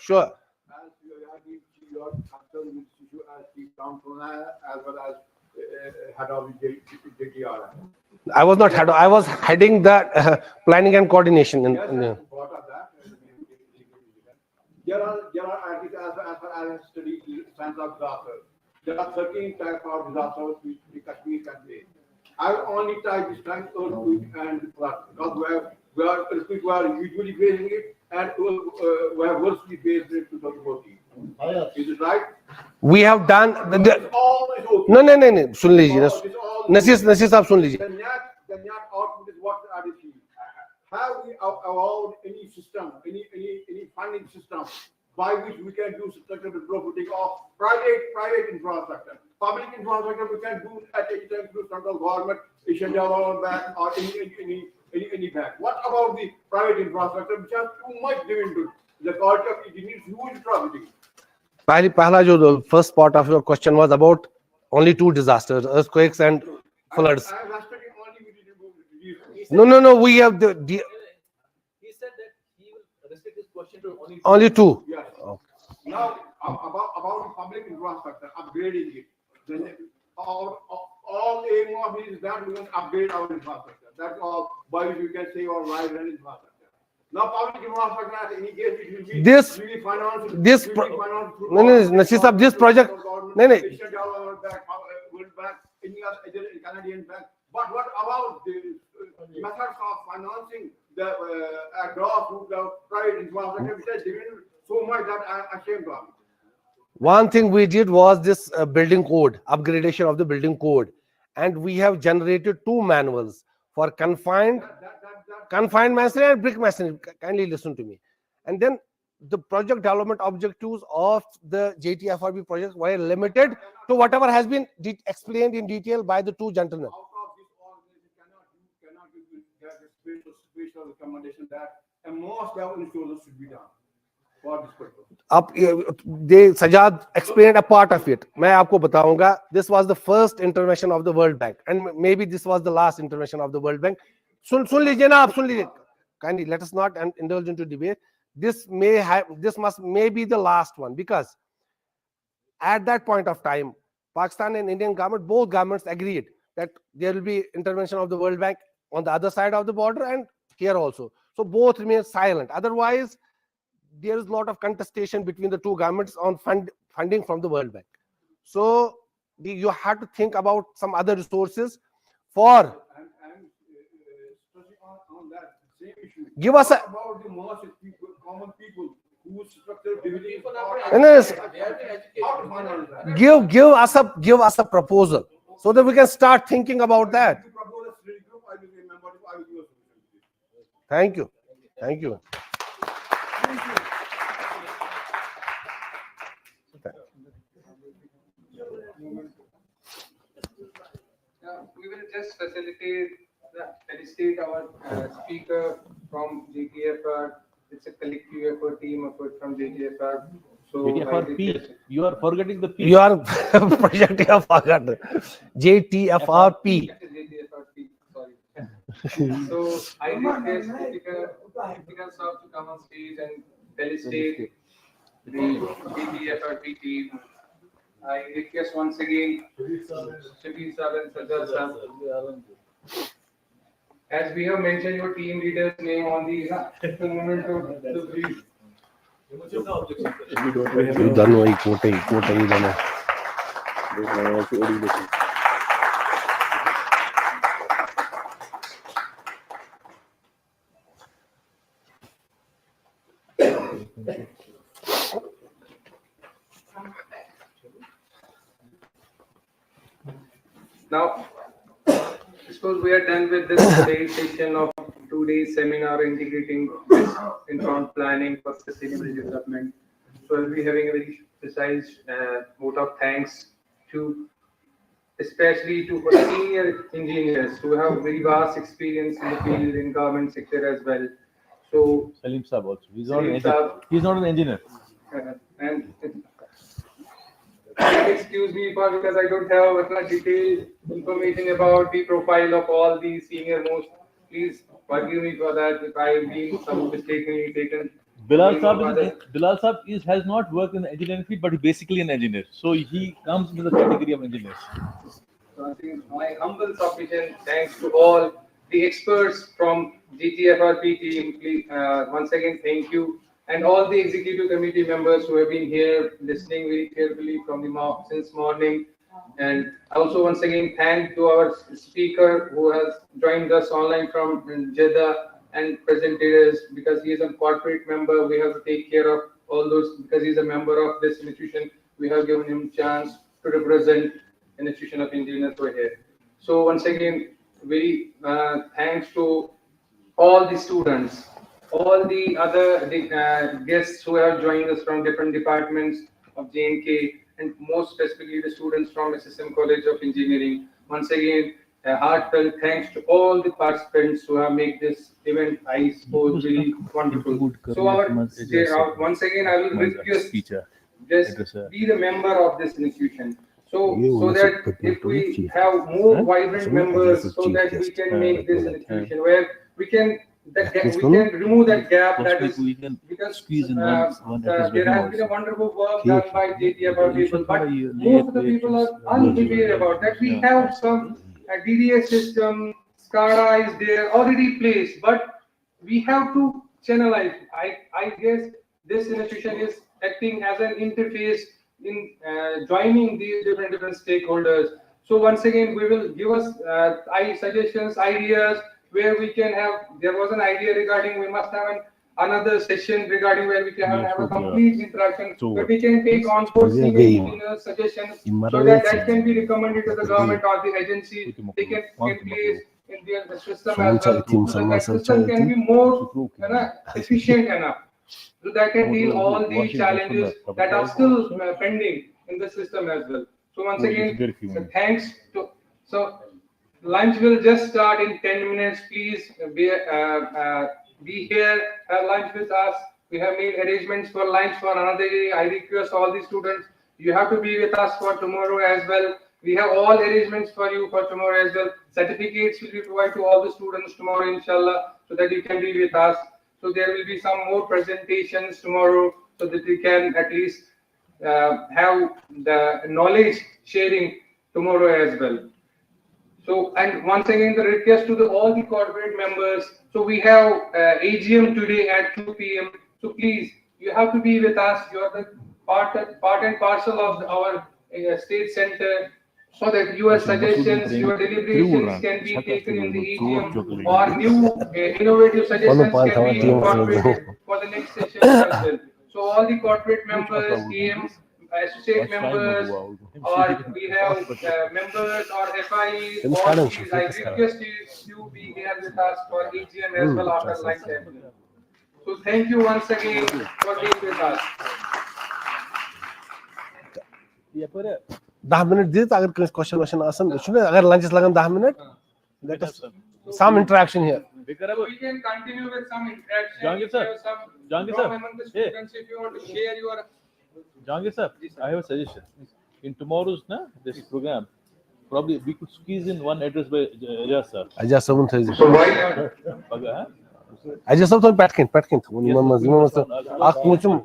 Sure. As your concern with issue as the town as well as head of the JTR. I was not head. I was heading the planning and coordination. Yes, part of that. There are at least as far as study science of disaster. There are 13 types of disasters which the Kashmir can face. I will only type this time earthquake and flood, because we are usually facing it, and we have worstly faced it in 2014. Is it right? We have done no. सुन लीजिए, नसीर साहब सुन लीजिए. The net output is what I received. have we allowed any system, any funding system by which we can do structural retrofitting of private infrastructure? Public infrastructure we can do at any time through central government, Asian Development Bank, or any bank. What about the private infrastructure which has too much given to the quality of it needs huge retrofitting? The first part of your question was about only two disasters, earthquakes and floods. I am respecting only we didn't go to these. No, we have the He said that he will restrict his question to only two. Yes. Now about the public infrastructure, upgrading it. Then all aim of it is that we can upgrade our infrastructure. That's all by which we can save our lives and infrastructure. Now public infrastructure at any case it will be This- really financed. this will pro- be financed through No, Nasir Sahab, this project. government, No. Asian Development Bank, World Bank, any other Canadian bank. But what about the methods of financing the grassroots private infrastructure which has given so much that I'm ashamed of? One thing we did was this building code, upgradation of the building code, and we have generated two manuals for confined masonry and brick masonry. Kindly listen to me. And then the project development objectives of the JTFRB project were limited to whatever has been explained in detail by the two gentlemen. Out of this organization, cannot give special recommendation that a most level insurance should be done for this purpose. Sajad explained a part of it. मैं आपको बताऊंगा. This was the first intervention of the World Bank, and maybe this was the last intervention of the World Bank. सुन लीजिए ना आप, सुन लीजिए. Kindly let us not indulge into debate. This may be the last one, because at that point of time, Pakistan and Indian government, both governments agreed that there will be intervention of the World Bank on the other side of the border and here also. So both remain silent. Otherwise, there is a lot of contestation between the two governments on funding from the World Bank. So you have to think about some other resources for. I'm stressing on that same issue. Give us What about the most people, common people whose structural division how to finance that? give us a proposal so that we can start thinking about that. You propose a study group, I will remember it, I will give a solution. Thank you. Thank you. We will just felicitate our speaker from JTFR. It's a collective effort, team effort from JTFR. So JTFRP. You are forgetting the P. You are projecting a forgotten. JTFRP. JTFRP, sorry. So I request speaker sir to come on stage and felicitate the JTFRP team. I request once again Shabir sir and Sajjad sir. As we have mentioned your team leader's name on the moment of the brief. Now, suppose we are done with this today's session of today's seminar integrating in-front planning for sustainable development. So I'll be having a very precise vote of thanks to, especially to senior engineers who have very vast experience in the field in government sector as well. So Salim Saab also. He's Salim not an engineer. and excuse me because I don't have much detailed information about the profile of all the senior most. Please forgive me for that if I have been some mistakenly taken. Bilal Saab has not worked in the engineering field, but he's basically an engineer. So he comes in the category of engineers. So I think my humble submission, thanks to all the experts from GTFRP team. Please, once again, thank you. And all the executive committee members who have been here listening very carefully from the since morning. And also once again, thank to our speaker who has joined us online from Jeddah and presented us, because he is a corporate member. We have to take care of all those because he's a member of this institution. We have given him chance to represent an institution of engineers over here. So once again, very thanks to all the students, all the other guests who have joined us from different departments of J&K, and most specifically the students from SSM College of Engineering. Once again, a heartfelt thanks to all the participants who have made this event, I suppose, really wonderful. So once again, I will request just be the member of this institution. So that if we have more vibrant members, so that we can make this institution where we can remove that gap that is because there has been a wonderful work done by JTFR people, but most of the people are unaware about that. We have some DDS system, SCADA is there already placed, but we have to channelize. I guess this institution is acting as an interface in joining these different stakeholders. So once again, we will give us suggestions, ideas where we can have. There was an idea regarding we must have another session regarding where we can have a complete interaction, where we can take on board senior engineers' suggestions, so that can be recommended to the government or the agency. They can place in their system as well, so that system can be more efficient enough, so that can deal all the challenges that are still pending in the system as well. So once again, thanks to lunch will just start in 10 minutes. Please be here, have lunch with us. We have made arrangements for lunch for another day. I request all the students, you have to be with us for tomorrow as well. We have all arrangements for you for tomorrow as well. Certificates will be provided to all the students tomorrow, inshallah, so that you can be with us. So there will be some more presentations tomorrow, so that we can at least have the knowledge sharing tomorrow as well. So, and once again, the request to all the corporate members. So we have AGM today at 2 p.m. So please, you have to be with us. You are the part and parcel of our state center, so that your suggestions, your deliberations can be taken in the AGM, or new innovative suggestions can be incorporated for the next session as well. So all the corporate members, AMs, associate members, or we have members or FIEs, all these, I request you to be here with us for AGM as well after lunch. So thank you once again for being with us. 10 minute दिए तो अगर question आसन सुने अगर lunch लगन 10 minute let us some interaction here. So we can continue with some interaction. Jahangir sir, Jahangir sir, among the students, if you want to share your. Jahangir sir, I have a suggestion. In tomorrow's this program, probably we could squeeze in one address by Ajaz sir. Ajaz sabun thayi. So why not? Ajaz sab to patkin. Ak muchum